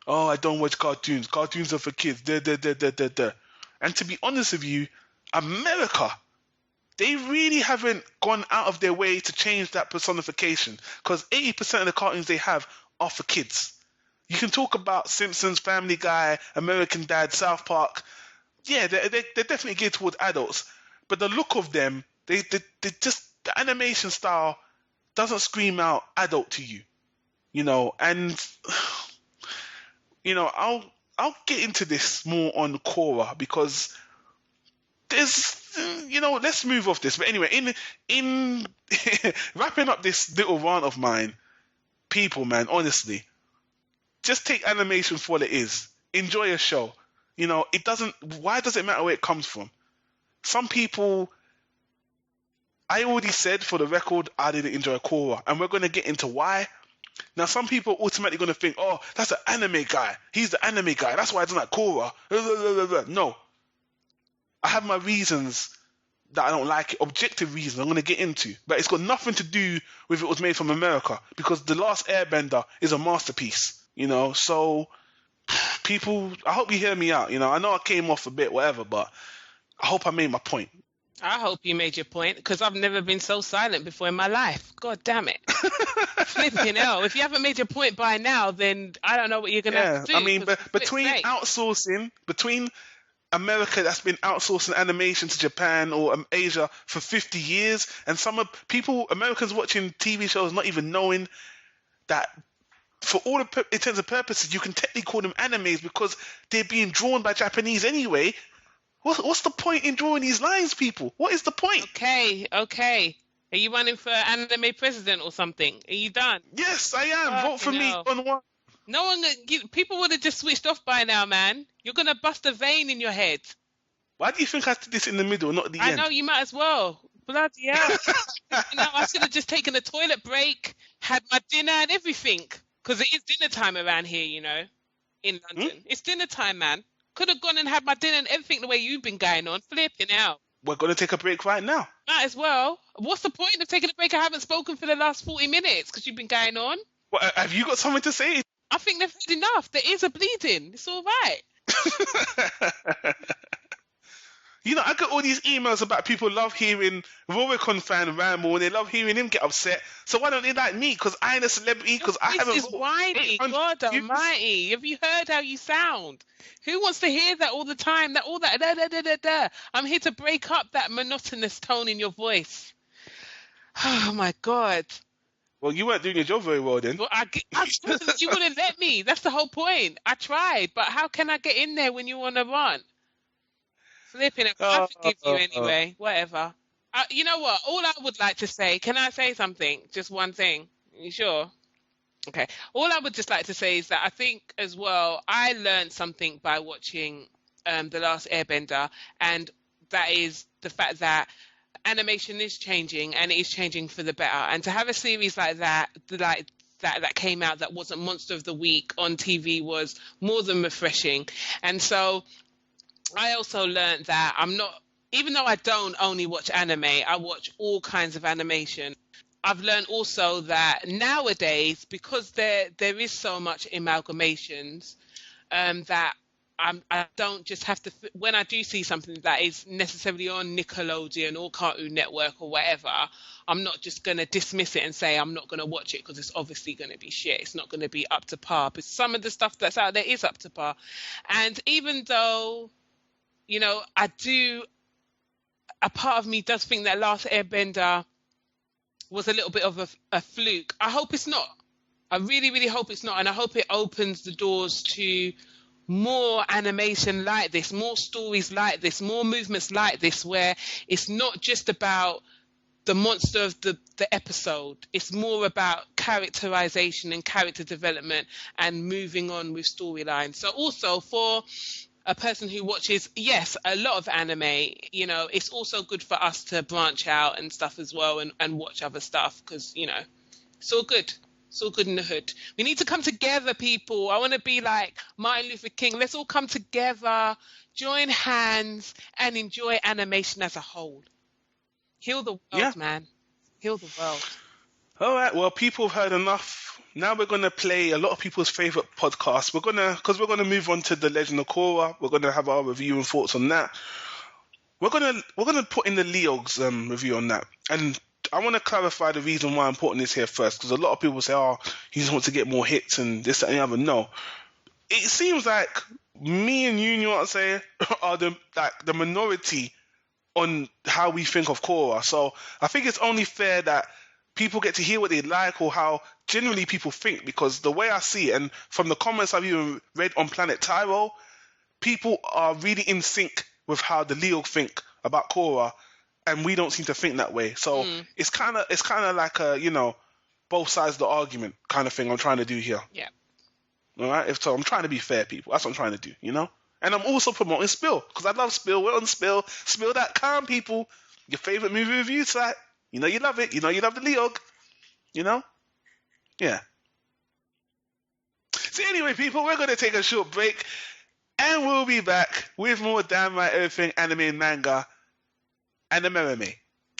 oh, I don't watch cartoons. Cartoons are for kids. Da, da, da, da, da, da. And to be honest with you, America, they really haven't gone out of their way to change that personification, because 80% of the cartoons they have are for kids. You can talk about Simpsons, Family Guy, American Dad, South Park. Yeah, they're definitely geared towards adults. But the look of them, they just, the animation style doesn't scream out adult to you. And I'll get into this more on Korra, because there's let's move off this. But anyway, in wrapping up this little rant of mine, people, man, honestly, just take animation for what it is. Enjoy a show. Why does it matter where it comes from? some people, I already said for the record, I didn't enjoy Korra, and we're going to get into why. Now, some people are automatically going to think, oh, that's an anime guy. He's the anime guy. That's why I don't like Korra. No. I have my reasons that I don't like it, objective reasons I'm going to get into. But it's got nothing to do with it was made from America, because The Last Airbender is a masterpiece, So, people, I hope you hear me out, I know I came off a bit, whatever, but I hope I made my point. I hope you made your point, because I've never been so silent before in my life. God damn it. Flipping hell. If you haven't made your point by now, then I don't know what you're going to have to do. I mean, between America that's been outsourcing animation to Japan or Asia for 50 years, and Americans watching TV shows not even knowing that for all intents and purposes, you can technically call them animes because they're being drawn by Japanese anyway. What's the point in drawing these lines, people? What is the point? Okay. Are you running for anime president or something? Are you done? Yes, I am. Vote for me on one. No one, people would have just switched off by now, man. You're gonna bust a vein in your head. Why do you think I did this in the middle, not at the end? I know, you might as well. Bloody hell. I should have just taken a toilet break, had my dinner and everything. Because it is dinner time around here, in London. It's dinner time, man. Could have gone and had my dinner and everything the way you've been going on. Flipping out. We're going to take a break right now. Might as well. What's the point of taking a break? I haven't spoken for the last 40 minutes because you've been going on. Well, have you got something to say? I think they've had enough. Their ears are bleeding. It's all right. I get all these emails about people love hearing Roricon fan ramble and they love hearing him get upset. So why don't they like me? Because I ain't a celebrity, because I haven't... This is whiny. God almighty. Have you heard how you sound? Who wants to hear that all the time? All that da. I'm here to break up that monotonous tone in your voice. Oh, my God. Well, you weren't doing your job very well then. Well, you wouldn't let me. That's the whole point. I tried, but how can I get in there when you want to run? Flipping it. I forgive you anyway. Whatever. You know what? All I would like to say, can I say something? Just one thing. You sure? Okay. All I would just like to say is that I think as well, I learned something by watching The Last Airbender, and that is the fact that animation is changing, and it is changing for the better. And to have a series like that came out that wasn't Monster of the Week on TV was more than refreshing. And so I also learned that even though I don't only watch anime, I watch all kinds of animation. I've learned also that nowadays, because there is so much amalgamations, that I don't just have to, when I do see something that is necessarily on Nickelodeon or Cartoon Network or whatever, I'm not just going to dismiss it and say I'm not going to watch it because it's obviously going to be shit. It's not going to be up to par. But some of the stuff that's out there is up to par. And even though, a part of me does think that Last Airbender was a little bit of a fluke. I hope it's not. I really, really hope it's not. And I hope it opens the doors to more animation like this, more stories like this, more movements like this, where it's not just about the monster of the episode. It's more about characterization and character development and moving on with storylines. So also for a person who watches, yes, a lot of anime, it's also good for us to branch out and stuff as well and watch other stuff because, it's all good. It's all good in the hood. We need to come together, people. I want to be like Martin Luther King. Let's all come together, join hands, and enjoy animation as a whole. Heal the world, man. Heal the world. All right. Well, people have heard enough. Now we're going to play a lot of people's favorite podcast. Because we're going to move on to The Legend of Korra. We're going to have our review and thoughts on that. We're going to put in the Leog's review on that. And I want to clarify the reason why I'm putting this here first, because a lot of people say, oh, he just wants to get more hits and this, that, and the other. No. It seems like me and you know what I'm saying, are the minority on how we think of Korra. So I think it's only fair that people get to hear what they like or how generally people think, because the way I see it, and from the comments I've even read on Planet Tyro, people are really in sync with how the Leo think about Korra, and we don't seem to think that way. So it's kind of like a, both sides of the argument kind of thing I'm trying to do here. Yeah. All right. So I'm trying to be fair, people. That's what I'm trying to do. And I'm also promoting Spill, because I love Spill. We're on Spill. Spill.com, people. Your favorite movie review site. You know you love it. You know you love the Leog. You know? Yeah. So anyway, people, we're going to take a short break. And we'll be back with more Damn Right Everything anime, manga, and Amerime.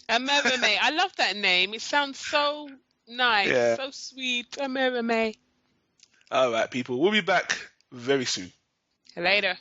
Amerime. I love that name. It sounds so nice. Yeah. So sweet. Amerime. All right, people. We'll be back very soon. Later.